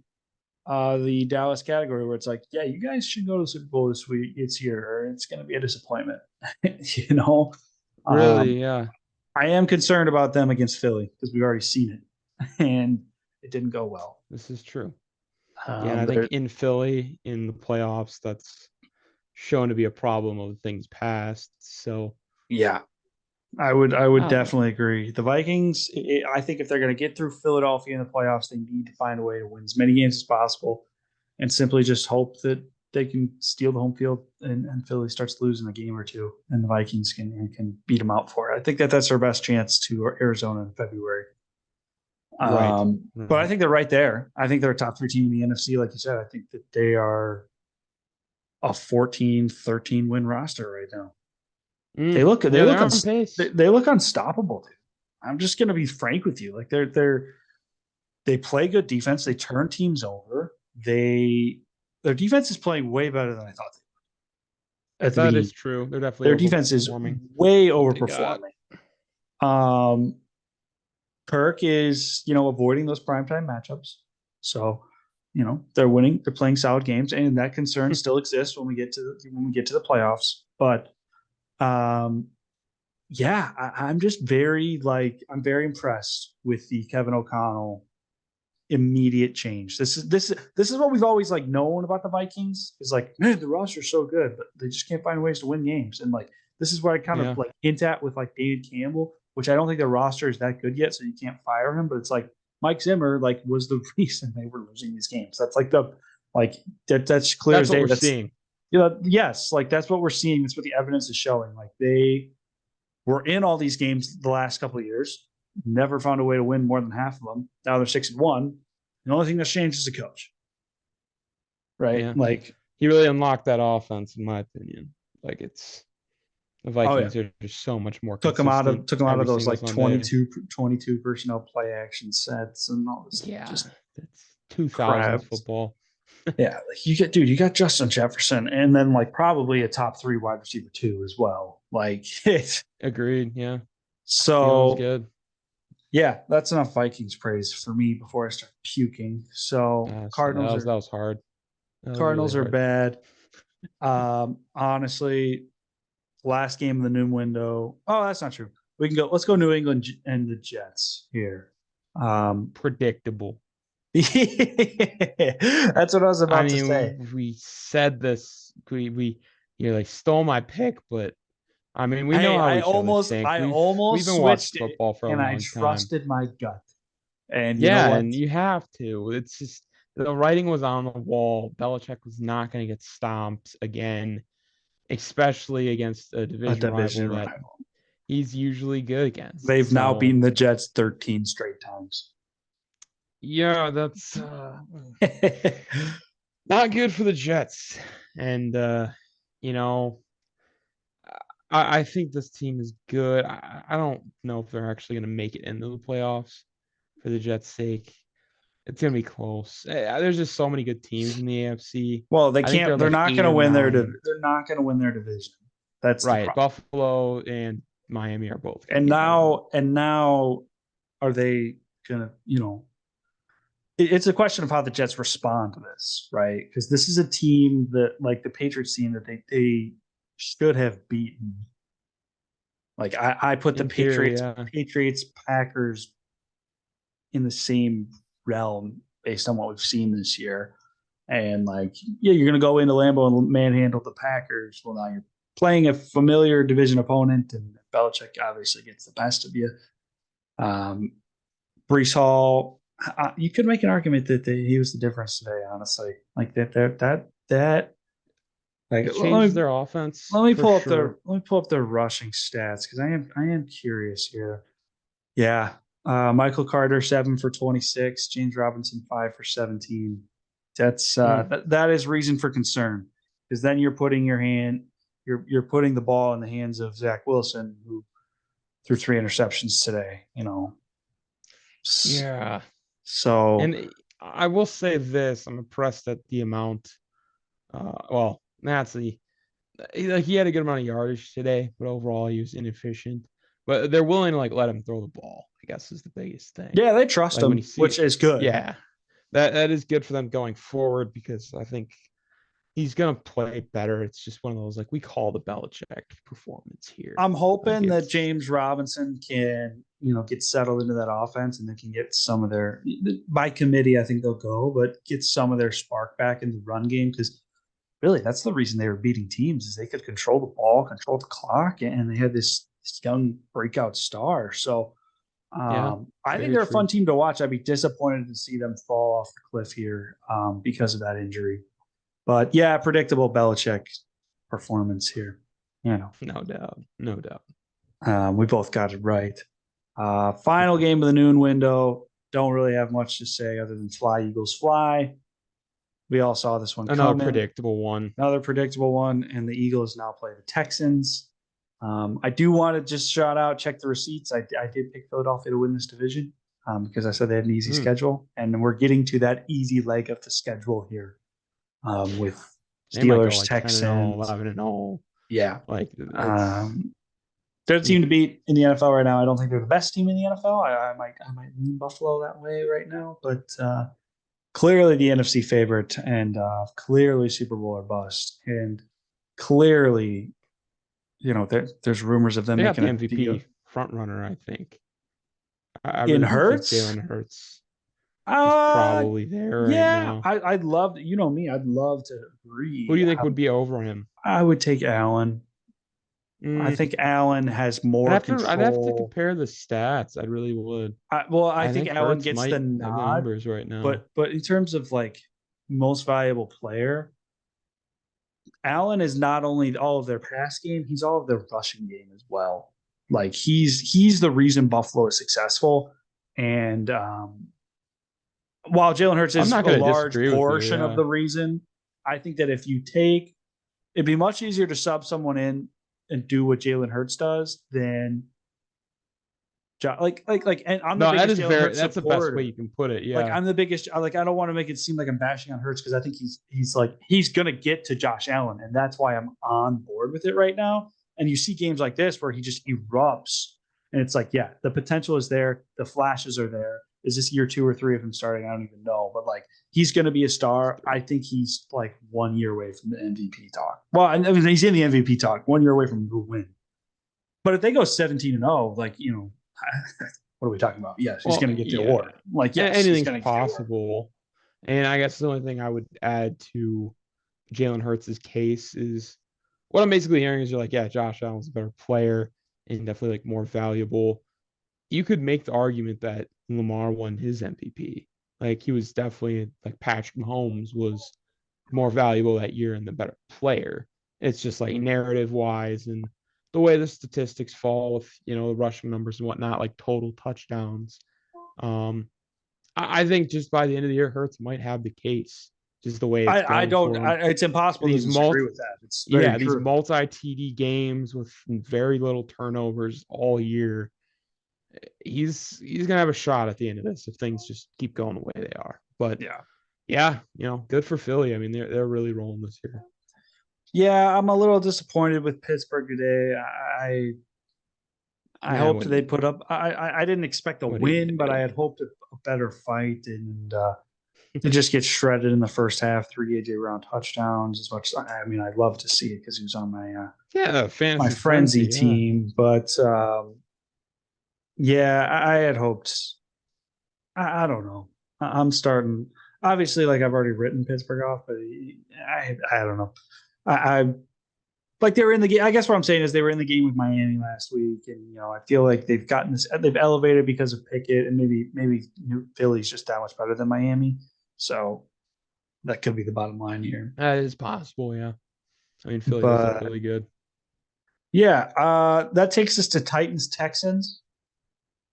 the Dallas category where it's like, yeah, you guys should go to the Super Bowl this week. It's here, or it's going to be a disappointment. you know, um, Really, yeah. I am concerned about them against Philly because we've already seen it, and it didn't go well. This is true. Yeah, and I think They're in Philly in the playoffs, that's shown to be a problem of things past. So Yeah, I would I don't know. definitely agree. The Vikings, I think if they're going to get through Philadelphia in the playoffs, they need to find a way to win as many games as possible, and simply just hope that they can steal the home field and Philly starts losing a game or two, and the Vikings can beat them out for it. I think that's their best chance to Arizona in February. Right. But I Right. think they're right there. I think they're a top 3 team in the NFC, like you said. I think that they are a 14, 13 win roster right now. They look they Yeah, look they're un, on pace. they look unstoppable, dude. I'm just gonna be frank with you. Like they play good defense. They turn teams over. their defense is playing way better than I thought at the That beginning. is true. They're Their definitely defense is overperforming way what they got. overperforming. Kirk is, avoiding those primetime matchups. So, they're winning, they're playing solid games, and that concern still exists when we get to the playoffs. But yeah, I'm just I'm very impressed with the Kevin O'Connell immediate change. This is what we've always known about the Vikings is man, the roster's so good, but they just can't find ways to win games. And this is what I kind of hint at with David Campbell, which I don't think the roster is that good yet, so you can't fire him. But it's Mike Zimmer was the reason they were losing these games. That's that's clear That's as what day. we're seeing. Yes, that's what we're seeing. That's what the evidence is showing. They were in all these games the last couple of years, never found a way to win more than half of them. Now they're 6-1. The only thing that's changed is the coach, right? Yeah. He really unlocked that offense, in my opinion. It's the Vikings are just so much more consistent. Took him out of those 22 personnel play action sets and all this. Yeah, just that's 2000 football. Yeah, you got Justin Jefferson, and then probably a top 3 wide receiver too as well. It's agreed. Yeah. So good. Yeah, that's enough Vikings praise for me before I start puking. So Cardinals that was hard. Cardinals are bad. Honestly, last game of the noon window. Oh, that's not true. Let's go New England and the Jets here. Predictable. That's what I was about to say. We said this. We stole my pick, but we know how I each other think. We've been watching football for a long time. And I trusted my gut. And and you have to. It's just the writing was on the wall. Belichick was not going to get stomped again, especially against a division rival. He's usually good against. They've now beaten the Jets 13 straight times. Yeah, that's not good for the Jets. And I think this team is good. I don't know if they're actually going to make it into the playoffs for the Jets' sake. It's going to be close. There's just so many good teams in the AFC. Well, they can't. They're not going to win their. They're not going to win their division. That's right. Buffalo and Miami are both. And now, are they going to? It's a question of how the Jets respond to this, right? Because this is a team that, the Patriots team, that they should have beaten. I put the Patriots, Packers in the same realm based on what we've seen this year. And you're going to go into Lambeau and manhandle the Packers. Well, now you're playing a familiar division opponent, and Belichick obviously gets the best of you. Breece Hall, you could make an argument that he was the difference today, honestly. It changed their offense. Let me pull up their rushing stats, because I am curious here. Yeah. Michael Carter 7 for 26, James Robinson 5 for 17. That's that is reason for concern, because then you're putting you're putting the ball in the hands of Zach Wilson, who threw 3 interceptions today. Yeah. So, and I will say this: I'm impressed at the amount. He had a good amount of yardage today, but overall he was inefficient. But they're willing to let him throw the ball, I guess, is the biggest thing. Yeah, they trust him, which is good. Yeah, that is good for them going forward, because I think he's gonna play better. It's just one of those we call the Belichick performance here. I'm hoping that James Robinson can get settled into that offense, and they can get some of their, by committee, I think they'll go, but get some of their spark back in the run game, because really that's the reason they were beating teams, is they could control the ball, control the clock, and they had this young breakout star. So I think they're a fun team to watch. I'd be disappointed to see them fall off the cliff here because of that injury. But yeah, predictable Belichick performance here. No doubt. We both got it right. Final game of the noon window. Don't really have much to say other than fly, Eagles, fly. We all saw this one coming. Another predictable one. And the Eagles now play the Texans. I do want to just check the receipts. I did pick Philadelphia to win this division. because I said they had an easy schedule, and we're getting to that easy leg of the schedule here with They might go Steelers, like 10-0, Texans. 11-0. Yeah. Like it's They're the team to beat in the NFL right now. I don't think they're the best team in the NFL. I might lean Buffalo that way right now, but clearly the NFC favorite and clearly Super Bowl or bust, and clearly, there's rumors of them they got the making a deal MVP front runner, I think. I in really do think Hurts. Jalen Hurts is Uh, probably there right yeah, now. I'd love, me, I'd love to Who do agree. you think would be over him? I would take Allen. I Mm, think Allen has I'd more have to I'd have to control. compare the stats. I really would. I I think think Allen Hurts gets the might have the nod, numbers right now. but in terms of like most valuable player, Allen is not only all of their pass game, he's all of their rushing game as well. Like he's the reason Buffalo is successful. And while Jalen Hurts I'm is not a going to large disagree with you. portion of Yeah. the reason, I think that if you it'd be much easier to sub someone in and do what Jalen Hurts does than and I'm the No, that biggest is Jalen very. Hurts That's the best way supporter. you can put it. Like Yeah. I'm the biggest. Like I don't want to make it seem like I'm bashing on Hurts because I think he's gonna get to Josh Allen, and that's why I'm on board with it right now. And you see games like this where he just erupts, and it's like, yeah, the potential is there, the flashes are there. Is this year 2 or 3 of him starting? I don't even know, but like he's gonna be a star. I think he's like 1 year away from the MVP talk. Well, I mean he's in the MVP talk, 1 year away from the win. But if they go 17-0, like what are we talking about? Yes, he's Well, going to get the yeah. award. Like, yes, he's Anything's going to get the award. possible. And I guess the only thing I would add to Jalen Hurts' case is what I'm basically hearing is you're like, yeah, Josh Allen's a better player and definitely like more valuable. You could make the argument that Lamar won his MVP. Like he was definitely like Patrick Mahomes was more valuable that year and the better player. It's just like narrative wise and the way the statistics fall with the rushing numbers and whatnot, like total touchdowns. Um, I think just by the end of the year, Hurts might have the case, just the way it's I going don't. for him. It's impossible to These disagree multi, with that. It's very yeah, these true. multi TD games with very little turnovers all year. He's gonna have a shot at the end of this if things just keep going the way they are. But Yeah. yeah, good for Philly. I mean, they're really rolling this year. Yeah, I'm a little disappointed with Pittsburgh today. I Yeah, hoped what they put up. I didn't expect a what are you win, but gonna I had hoped a better fight, and to just get shredded in the first half, 3 AJ Round touchdowns. As much, I mean, I'd love to see it because he was on do? Yeah, my fantasy frenzy frenzy. Yeah, team, but yeah, I had hoped. I don't know. I'm starting. Obviously, like I've already written Pittsburgh off, but I don't know. I like they were in the game. I guess what I'm saying is they were in the game with Miami last week, and I feel like they've gotten this. They've elevated because of Pickett, and maybe New Philly's just that much better than Miami. So that could be the bottom line here. that is possible. Yeah, I mean, Philly does look But really good. yeah, that takes us to Titans Texans.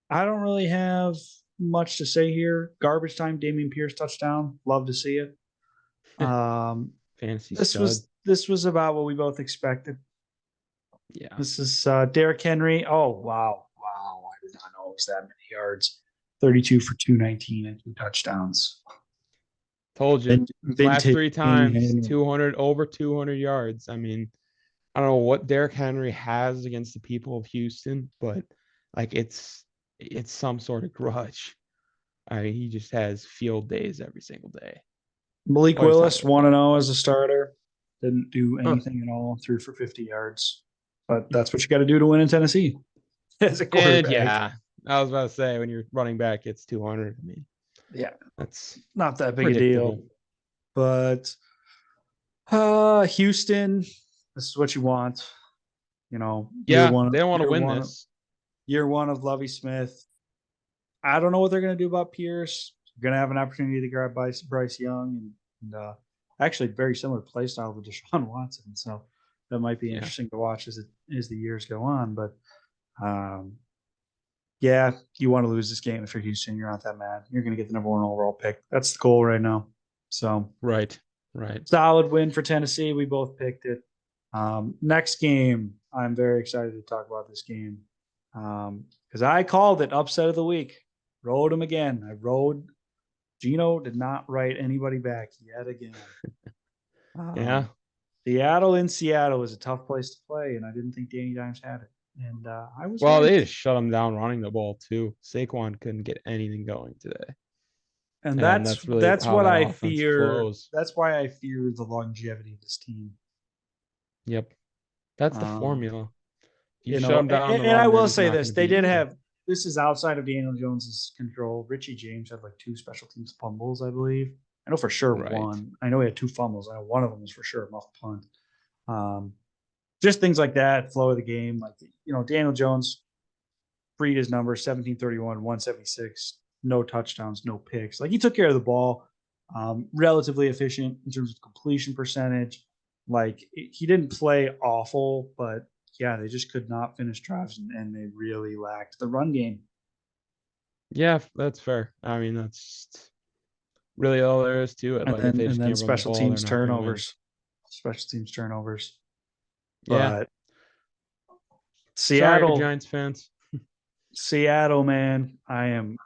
I don't really have much to say here. Garbage time, Damian Pierce touchdown. Love to see it. Um, Fantasy this stud. was about what we both expected. Yeah, This is Derrick Henry. Oh wow! I did not know it was that many yards. 32 for 219 and 2 touchdowns. told you. Last Vintage three King times, Henry. 200 over 200 yards. I mean, I don't know what Derrick Henry has against the people of Houston, but like it's some sort of grudge. I mean, he just has field days every single day. Malik Always talking Willis about 1-0 as a starter. Didn't do that. anything at all. Threw for 50 yards. But that's what you got to do to win in Tennessee as a And quarterback. yeah, I was about to say when you're running back, it's 200. I mean, Yeah, that's not that big a deal. predictable. But Houston, this is what you want. Year Yeah, one, they don't want to year win one, this. year one of Lovey Smith. I don't know what they're going to do about Pierce. They're going to have an opportunity to grab Bryce Young and actually very similar play style to Deshaun Watson. So that might be Yeah, interesting to watch as the years go on. But yeah, you want to lose this game if you're Houston. You're not that mad. You're going to get the #1 overall pick. That's the goal right now. So right. solid win for Tennessee. We both picked it. Next game, I'm very excited to talk about this game because I called it upset of the week. Rode him again. I rode. Gino did not write anybody back yet again. Yeah. Seattle in Seattle is a tough place to play, and I didn't think Danny Dimes had it. And I was Well, right. they just shut him down running the ball too. Saquon couldn't get anything going today. And And that's really that's how what that I offense fear. flows. That's why I fear the longevity of this team. Yep. That's the Um, formula. You you shut know, them down the and I run, they're will just say not this: going to they beat did you. have. This is outside of Daniel Jones's control. Richie James had like 2 special teams fumbles, I believe. I know for sure Right. one. I know he had 2 fumbles. I know one of them was for sure a muff punt. Um, just things like that, flow of the game. Like Daniel Jones freed his number 1731, 176, no touchdowns, no picks. Like he took care of the ball, relatively efficient in terms of completion percentage. Like he didn't play awful, but yeah, they just could not finish drives and they really lacked the run game. Yeah, that's fair. I mean, that's really all there is to it. And Like, if then they and just then can't run the special ball, they're teams not going to win. turnovers. Special teams turnovers. Yeah. But Sorry, Seattle, Giants fans. Seattle, man, I am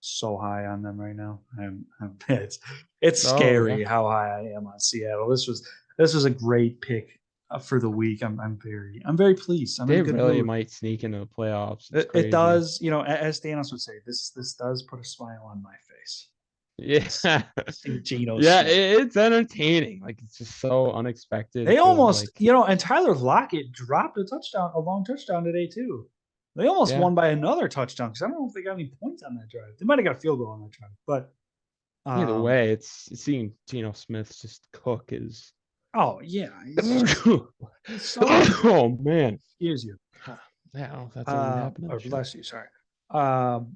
so high on them right now. It's Oh, yeah. scary how high I am on Seattle. This was a great pick for the week. I'm very pleased. I'm in a They good really mood. might sneak into the playoffs. It's It crazy. does, as Thanos would say, this does put a smile on my face. Yeah. See Geno Yeah, Smith. it's entertaining. Like, it's just so unexpected. They It feels almost, like, and Tyler Lockett dropped a long touchdown today too. They almost yeah. won by another touchdown because I don't know if they got any points on that drive. They might have got a field goal on that drive, but Either um, way, it's seeing Geno Smith just cook is. oh yeah, he's so good. Oh man. Excuse you. Yeah, I don't know if that's already happening. Or Shit. bless you. Sorry. Um,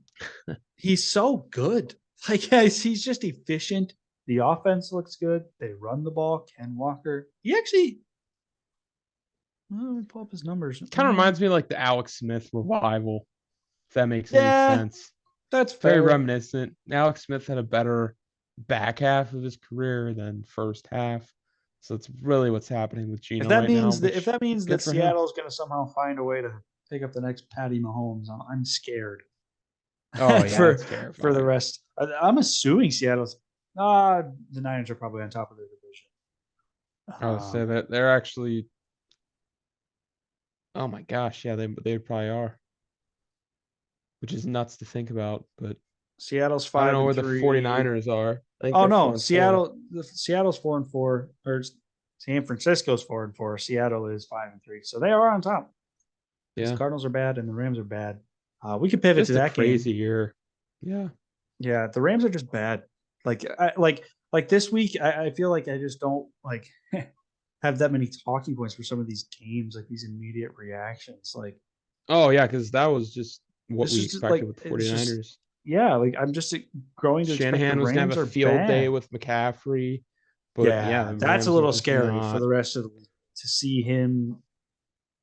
he's so good. Like guys, he's just efficient. The offense looks good. They run the ball. Ken Walker. He actually. Let me pull up his numbers. Kind of reminds me of like the Alex Smith revival, if that makes any Yeah, sense. that's Very fair. reminiscent. Alex Smith had a better back half of his career than first half. So it's really what's happening with If Geno that right now, means that if which that means good that for him. Seattle is going to somehow find a way to pick up the next Patty Mahomes, I'm scared Oh yeah, for that's for the terrifying. rest. I'm assuming Seattle's. The Niners are probably on top of their division. I would say that they're actually. Oh my gosh, yeah, they probably are, which is nuts to think about. But Seattle's I don't five know and where the three. 49ers are. I think Oh they're four no, and four. Seattle's 4-4, or San Francisco's 4-4. Seattle is 5-3, so they are on top because the Yeah, Cardinals are bad and the Rams are bad. We could pivot to just a that game. crazy year. Yeah. Yeah, the Rams are just bad. Like this week, I feel like I just don't like have that many talking points for some of these games, like these immediate reactions. Like Oh yeah, because that was just what this we is just expected like with the it's just 49ers. yeah, like I'm just growing to expect the Shanahan was gonna Rams have a are field day bad. with McCaffrey, but yeah, Yeah, the that's a Rams are little just scary for not the rest of the week to see him.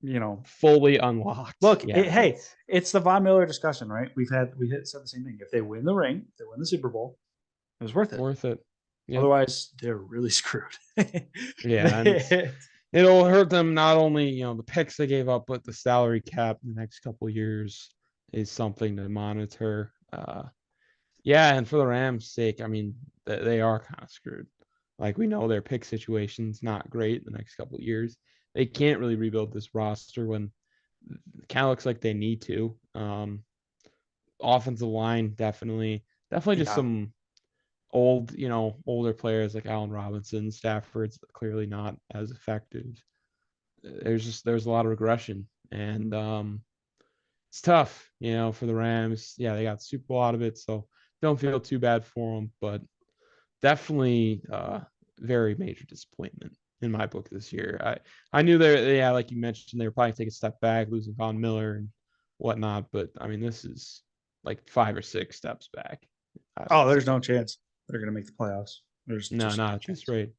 You know, fully unlocked. look, Yeah, hey, that's it's the Von Miller discussion, right? We had said the same thing. If they win the ring, if they win the Super Bowl, it was worth it. worth it. Yep. Otherwise, they're really screwed. Yeah, and it'll hurt them not only, the picks they gave up, but the salary cap in the next couple of years is something to monitor. Yeah, and for the Rams' sake, I mean, they are kind of screwed. Like, we know their pick situation's not great the next couple of years. They can't really rebuild this roster when it kind of looks like they need to. Offensive line, definitely just Yeah, some older players like Allen Robinson, Stafford's clearly not as effective. There's a lot of regression, and it's tough, for the Rams. Yeah, they got Super Bowl out of it, so don't feel too bad for them, but definitely very major disappointment in my book this year. I knew yeah, like you mentioned, they were probably taking a step back, losing Von Miller and whatnot, but I mean, this is like 5 or 6 steps back, I oh, would there's say. no chance they're going to make the playoffs. There's No, just no not at this chance. rate.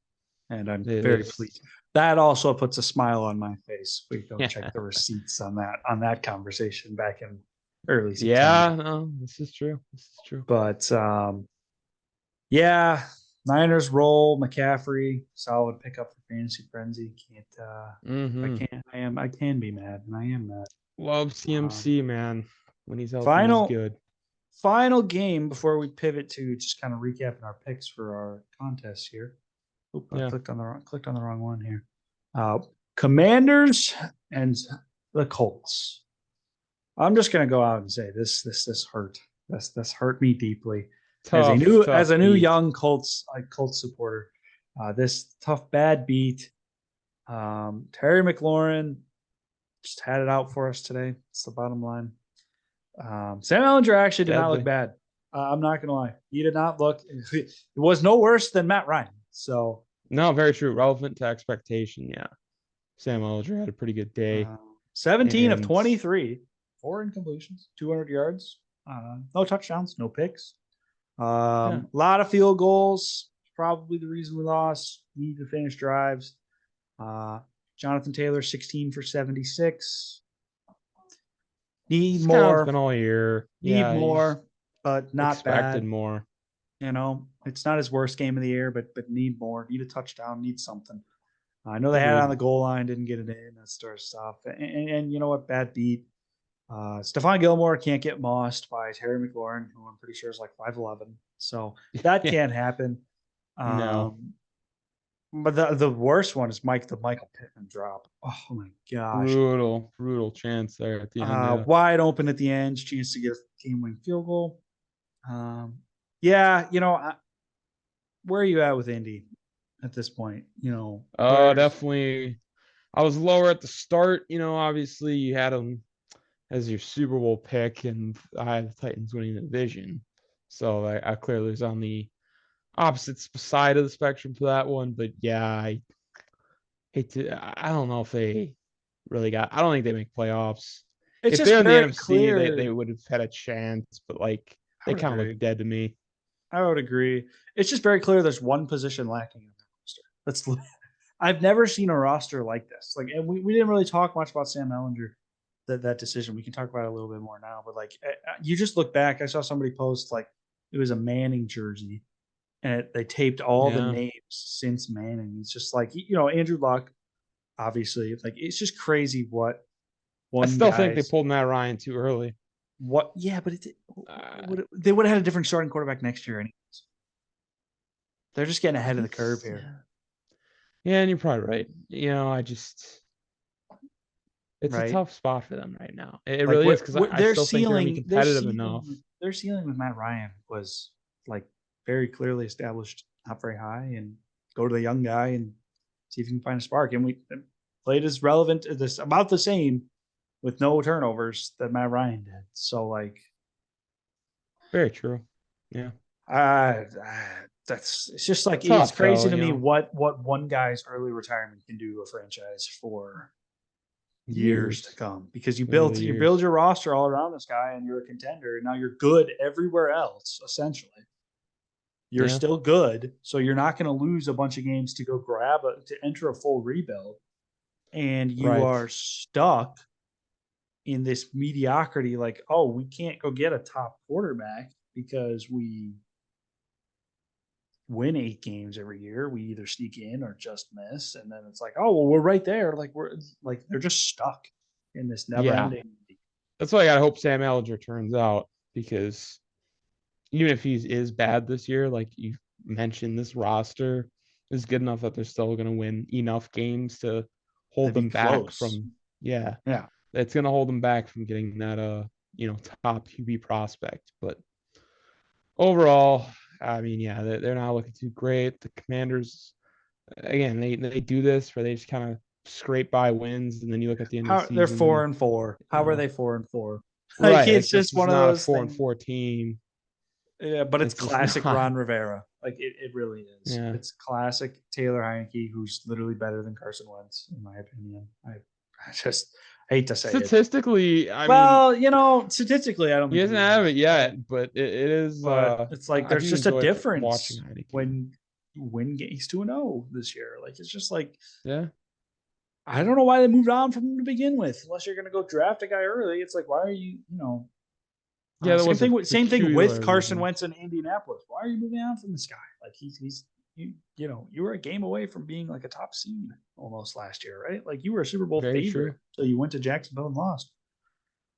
And I'm They very just pleased. That also puts a smile on my face. We go yeah. check the receipts on that conversation back in early September. Yeah, no, this is true. This is true. But yeah, Niners roll McCaffrey, solid pickup for fantasy frenzy. Can't I Mm-hmm. can't I can be mad, and I am mad. Love Um, CMC, man. When he's healthy, he's final good. final game before we pivot to just kind of recapping our picks for our contest here. Oop, I Yeah. clicked on the wrong one here. Commanders and the Colts. I'm just gonna go out and say this hurt. This hurt me deeply as a Tough new beat. young Colts supporter. This tough bad beat. Terry McLaurin just had it out for us today. It's the bottom line. Sam Ellinger actually did not look bad. I'm not gonna lie. He did not look. It was no worse than Matt Ryan. So No, very true. Relevant to expectation. Yeah. Sam Ellinger had a pretty good day. 17 of 23, 4 incompletions, 200 yards, no touchdowns, no picks. A lot of field goals. Probably the reason we lost. Need to finish drives. Jonathan Taylor, 16 for 76. Need more. It's been all year. Need more, but not expected bad. More. You know, it's not his worst game of the year, but need more. Need a touchdown. Need something. I know they had it on the goal line, didn't get it in, that sort of stuff. And you know what? Bad beat. Stephon Gilmore can't get mossed by Terry McLaurin, who I'm pretty sure is like 5'11". So that can't happen. No. But the worst one is the Michael Pittman drop. Oh my gosh. Brutal chance there at the end. Wide open at the end, chance to get a game-winning field goal. Yeah, you know, where are you at with Indy at this point? You know, definitely. I was lower at the start. You know, obviously you had them as your Super Bowl pick, and I had the Titans winning the division. So I clearly was on the opposite side of the spectrum for that one. But yeah, I hate to. I don't know if they really got. I don't think they make playoffs. It's if just they're in the very NFC, clear. they would have had a chance. But like they kind of look dead to me. I would agree. It's just very clear there's one position lacking in the roster. I've never seen a roster like this. Like, and we didn't really talk much about Sam Ellinger, that decision. We can talk about it a little bit more now. But like, you just look back. I saw somebody post like it was a Manning jersey, and they taped all the names since Manning. It's just like, you know, Andrew Luck, obviously. Like, it's just crazy what one. I still think they pulled Matt Ryan too early. What? Yeah, but they would have had a different starting quarterback next year, anyways. They're just getting ahead of the curve here. Yeah, and you're probably right. You know, it's a tough spot for them right now. It really is, because I still think they're going to be competitive enough. Their ceiling with Matt Ryan was like very clearly established, not very high, and go to the young guy and see if you can find a spark. And we played as relevant to this, about the same, with no turnovers that Matt Ryan did. So like, very true. Yeah. It's just like, it's crazy to me what one guy's early retirement can do to a franchise for years to come, because you build your roster all around this guy, and you're a contender, and now you're good everywhere else. Essentially, you're still good, so you're not going to lose a bunch of games to go to enter a full rebuild, and you are stuck in this mediocrity. Like, oh, we can't go get a top quarterback because we win 8 games every year. We either sneak in or just miss. And then it's like, oh, well, we're right there. Like, they're just stuck in this never ending. That's why I gotta hope Sam Ellinger turns out, because even if he is bad this year, like you mentioned, this roster is good enough that they're still going to win enough games to hold them back from, it's going to hold them back from getting that, top QB prospect. But overall, I mean, they're not looking too great. The Commanders, again, they do this where they just kind of scrape by wins, and then you look at the end of the season. They're 4-4. How are they 4-4? Right, like, it's just one of those 4-4 team. Yeah, but it's classic Ron Rivera. Like, it really is. Yeah. It's classic Taylor Heineke, who's literally better than Carson Wentz, in my opinion. I just hate to say statistically, I mean, statistically, I don't. He doesn't have it yet, but it is. But it's like there's just a difference when you win games 2-0 this year. Like, it's just like, I don't know why they moved on from him to begin with. Unless you're going to go draft a guy early, it's like, why are you? Same thing with Carson Wentz in Indianapolis. Why are you moving on from this guy? Like, you were a game away from being like a top seed almost last year, right? Like, you were a Super Bowl favorite, so you went to Jacksonville and lost.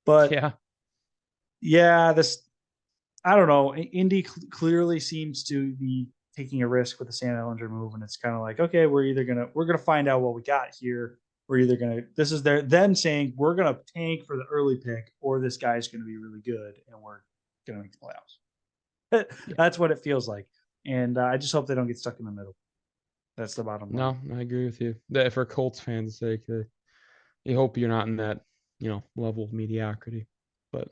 But this I don't know. Indy clearly seems to be taking a risk with the Sam Ellinger move, and it's kind of like, okay, we're gonna find out what we got here. We're either gonna this is their them saying we're gonna tank for the early pick, or this guy's gonna be really good and we're gonna make the playoffs. Yeah. That's what it feels like, and I just hope they don't get stuck in the middle. That's the bottom line. No, I agree with you. That for Colts fans' sake, you hope you're not in that, level of mediocrity. But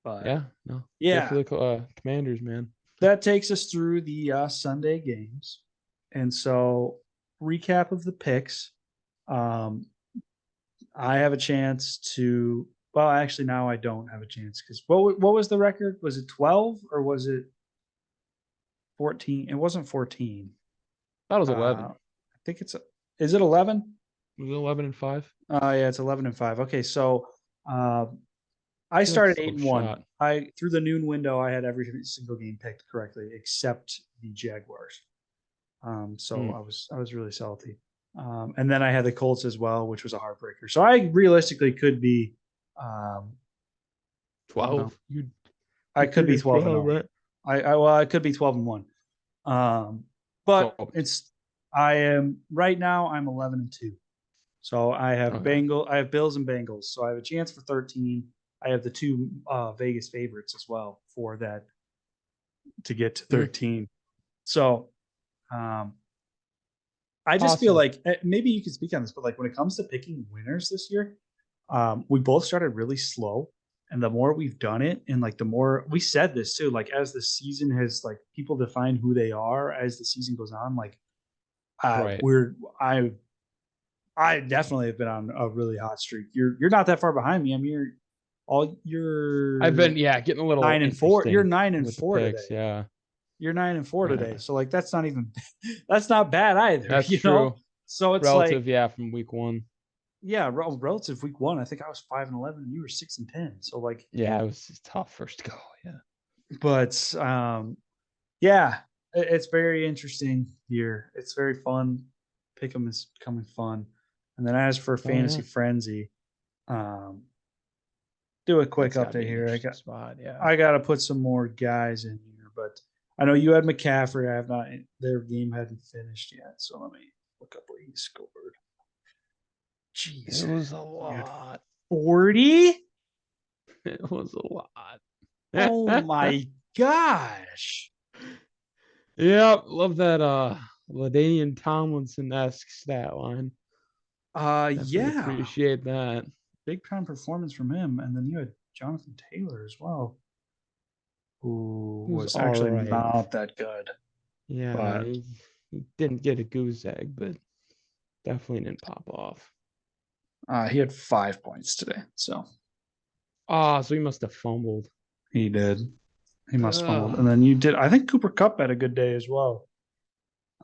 But yeah, no, good for yeah, the Commanders, man. that takes us through the Sunday games, and so recap of the picks. Um, I have a chance to. Well, actually, now I don't have a chance because what was the record? Was it 12 or was it 14? It wasn't 14. That was 11. I think it's. Is it 11? It was 11-5. Yeah, it's 11-5. Okay, so uh, I Feel like started still eight have a and one. shot. I through the noon window, I had every single game picked correctly except the Jaguars. So Mm, I was really salty. And then I had the Colts as well, which was a heartbreaker. So I realistically could be, um, I don't know, 12. I You could be figured 12 and 12, 0. right? I could be 12 and 1. But 12. it's I am right now I'm 11 and 2. So Okay. I have Bills and Bengals. So I have a chance for 13. I have the two Vegas favorites as well for that to get to Mm, 13. So um, I just feel awesome. like maybe you can speak on this, but like when it comes to picking winners this year, we both started really slow. And the more we've done it, and like the more we said this too, like as the season has like people define who they are as the season goes on, like Right. we're I definitely have been on a really hot streak. You're not that far behind me. I mean I've you're been, getting a little 9-4. You're interesting nine and with the four today. picks. Yeah. You're 9-4 today. Yeah. So like that's not even that's not bad either, That's you know? true. So it's like, Relative, yeah, from week one. yeah, relative week one. I think I was 5-11 and you were 6-10. So like, Yeah, it was tough first go. Yeah. but yeah, it's very interesting here. It's very fun. Pick'em is becoming fun. And then as for Oh, yeah. Fantasy Frenzy, um, do a quick That's got to update be an here. interesting spot. Yeah. I got to put some more guys in here, but I know you had McCaffrey. I have not. Their game hadn't finished yet, so let me look up what he scored. It Jeez, was a he had lot. 40. It was a lot. Oh my gosh. Yep. Love that LaDainian Tomlinson-esque stat line. Definitely Yeah, appreciate that. big time performance from him, and then you had Jonathan Taylor as well, who It was was all actually right. not that good, Yeah, but he didn't get a goose egg, but definitely didn't pop off. he had 5 points today, so Ah, so he must have fumbled. he did. He must have fumbled, Ugh. and then you did. I think Cooper Cup had a good day as well.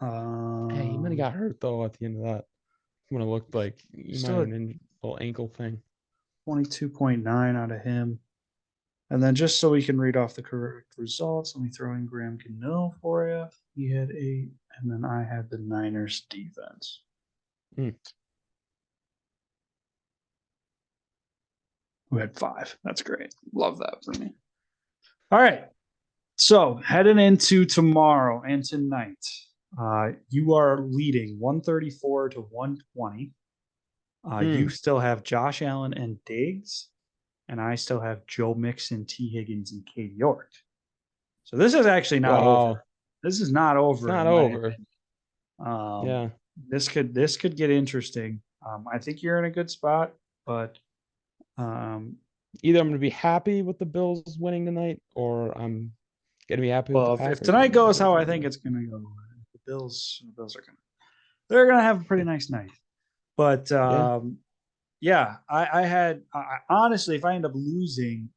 Hey, he might have got hurt though at the end of that. When it looked like he might Still have at an little ankle thing. 22.9 out of him. And then just so we can read off the correct results, let me throw in Graham Cano for you. He had 8, and then I had the Niners defense, Mm. who had 5. That's great. Love that for me. All right. So heading into tomorrow and tonight, you are leading 134 to 120. You Mm. still have Josh Allen and Diggs, and I still have Joe Mixon, T. Higgins, and Katie York. So this is actually not over. Wow. This is not It's over not in my over. opinion. Um, Yeah. this could get interesting. I think you're in a good spot, but um, Either I'm gonna be happy with the Bills winning tonight, or I'm gonna be happy with the well, if Packers tonight winning goes how because I think it's going to go, the Bills are going to they're going to have a pretty nice night. But yeah. yeah, I honestly, if I end up losing,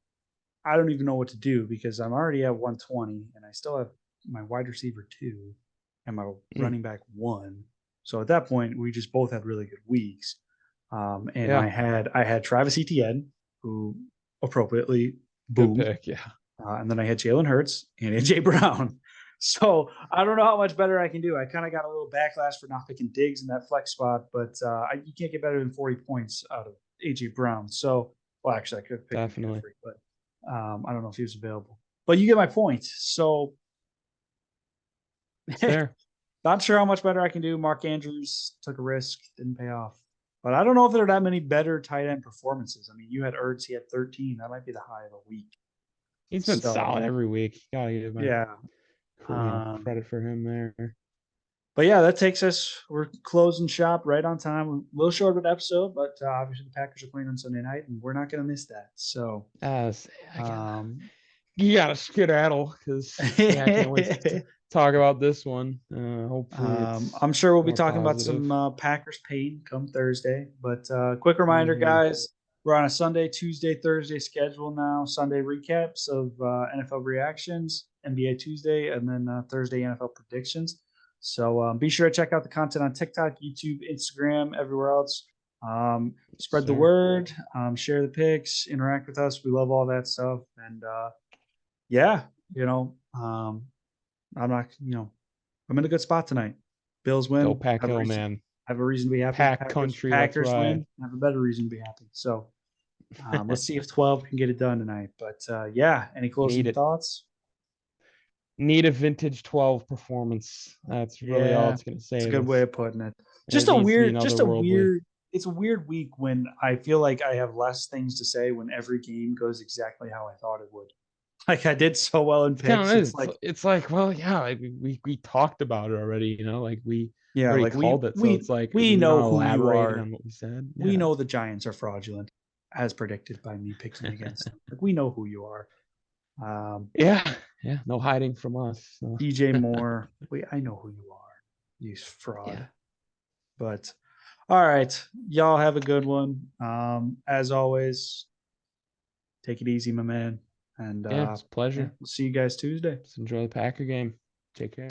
I don't even know what to do because I'm already at 120 and I still have my wide receiver 2 and my Mm. running back 1. So at that point, we just both had really good weeks. And Yeah. I had Travis Etienne, who appropriately Good boomed, pick. Yeah. and then I had Jalen Hurts and AJ Brown. So I don't know how much better I can do. I kind of got a little backlash for not picking Diggs in that flex spot, but you can't get better than 40 points out of AJ Brown. So, well, actually, I could have picked Definitely. McCaffrey, but I don't know if he was available. But you get my point. So It's there. not sure how much better I can do. Mark Andrews took a risk, didn't pay off. But I don't know if there are that many better tight end performances. I mean, you had Ertz, he had 13. That might be the high of the week. He's been solid So every week. Gotta give my yeah. credit for him there. But yeah, that takes us. We're closing shop right on time. A little short of an episode, but obviously the Packers are playing on Sunday night, and we're not going to miss that. So, You gotta skedaddle because I can't wait to talk about this one. Hopefully, it's I'm sure we'll be more talking about positive. some Packers pain come Thursday. But quick reminder, Mhm. guys, we're on a Sunday, Tuesday, Thursday schedule now. Sunday recaps of NFL reactions, NBA Tuesday, and then Thursday NFL predictions. So be sure to check out the content on TikTok, YouTube, Instagram, everywhere else. Spread the word, share the pics, interact with us. We love all that stuff. And yeah, I'm not, I'm in a good spot tonight. Bills Go win. Pack Hill, man. Have a reason to be happy. Pack country, let's Packers ride. win. Have a better reason to be happy. So let's see if 12 can get it done tonight. But yeah, any closing thoughts? Need a vintage 12 performance. That's really all it's gonna say. It's a good way of putting it. It's It's a weird week when I feel like I have less things to say when every game goes exactly how I thought it would. Like I did so well in picks. It's like, well, yeah, like we talked about it already, like we already called it. So it's like we know who you are. on what we said. Yeah. We know the Giants are fraudulent, as predicted by me picking against them. Like we know who you are. Yeah, no hiding from us. So. DJ Moore, I know who you are. You fraud. Yeah. But all right, y'all have a good one. As always, take it easy, my man. And it's a pleasure. Yeah, we'll see you guys Tuesday. Just enjoy the Packer game. Take care.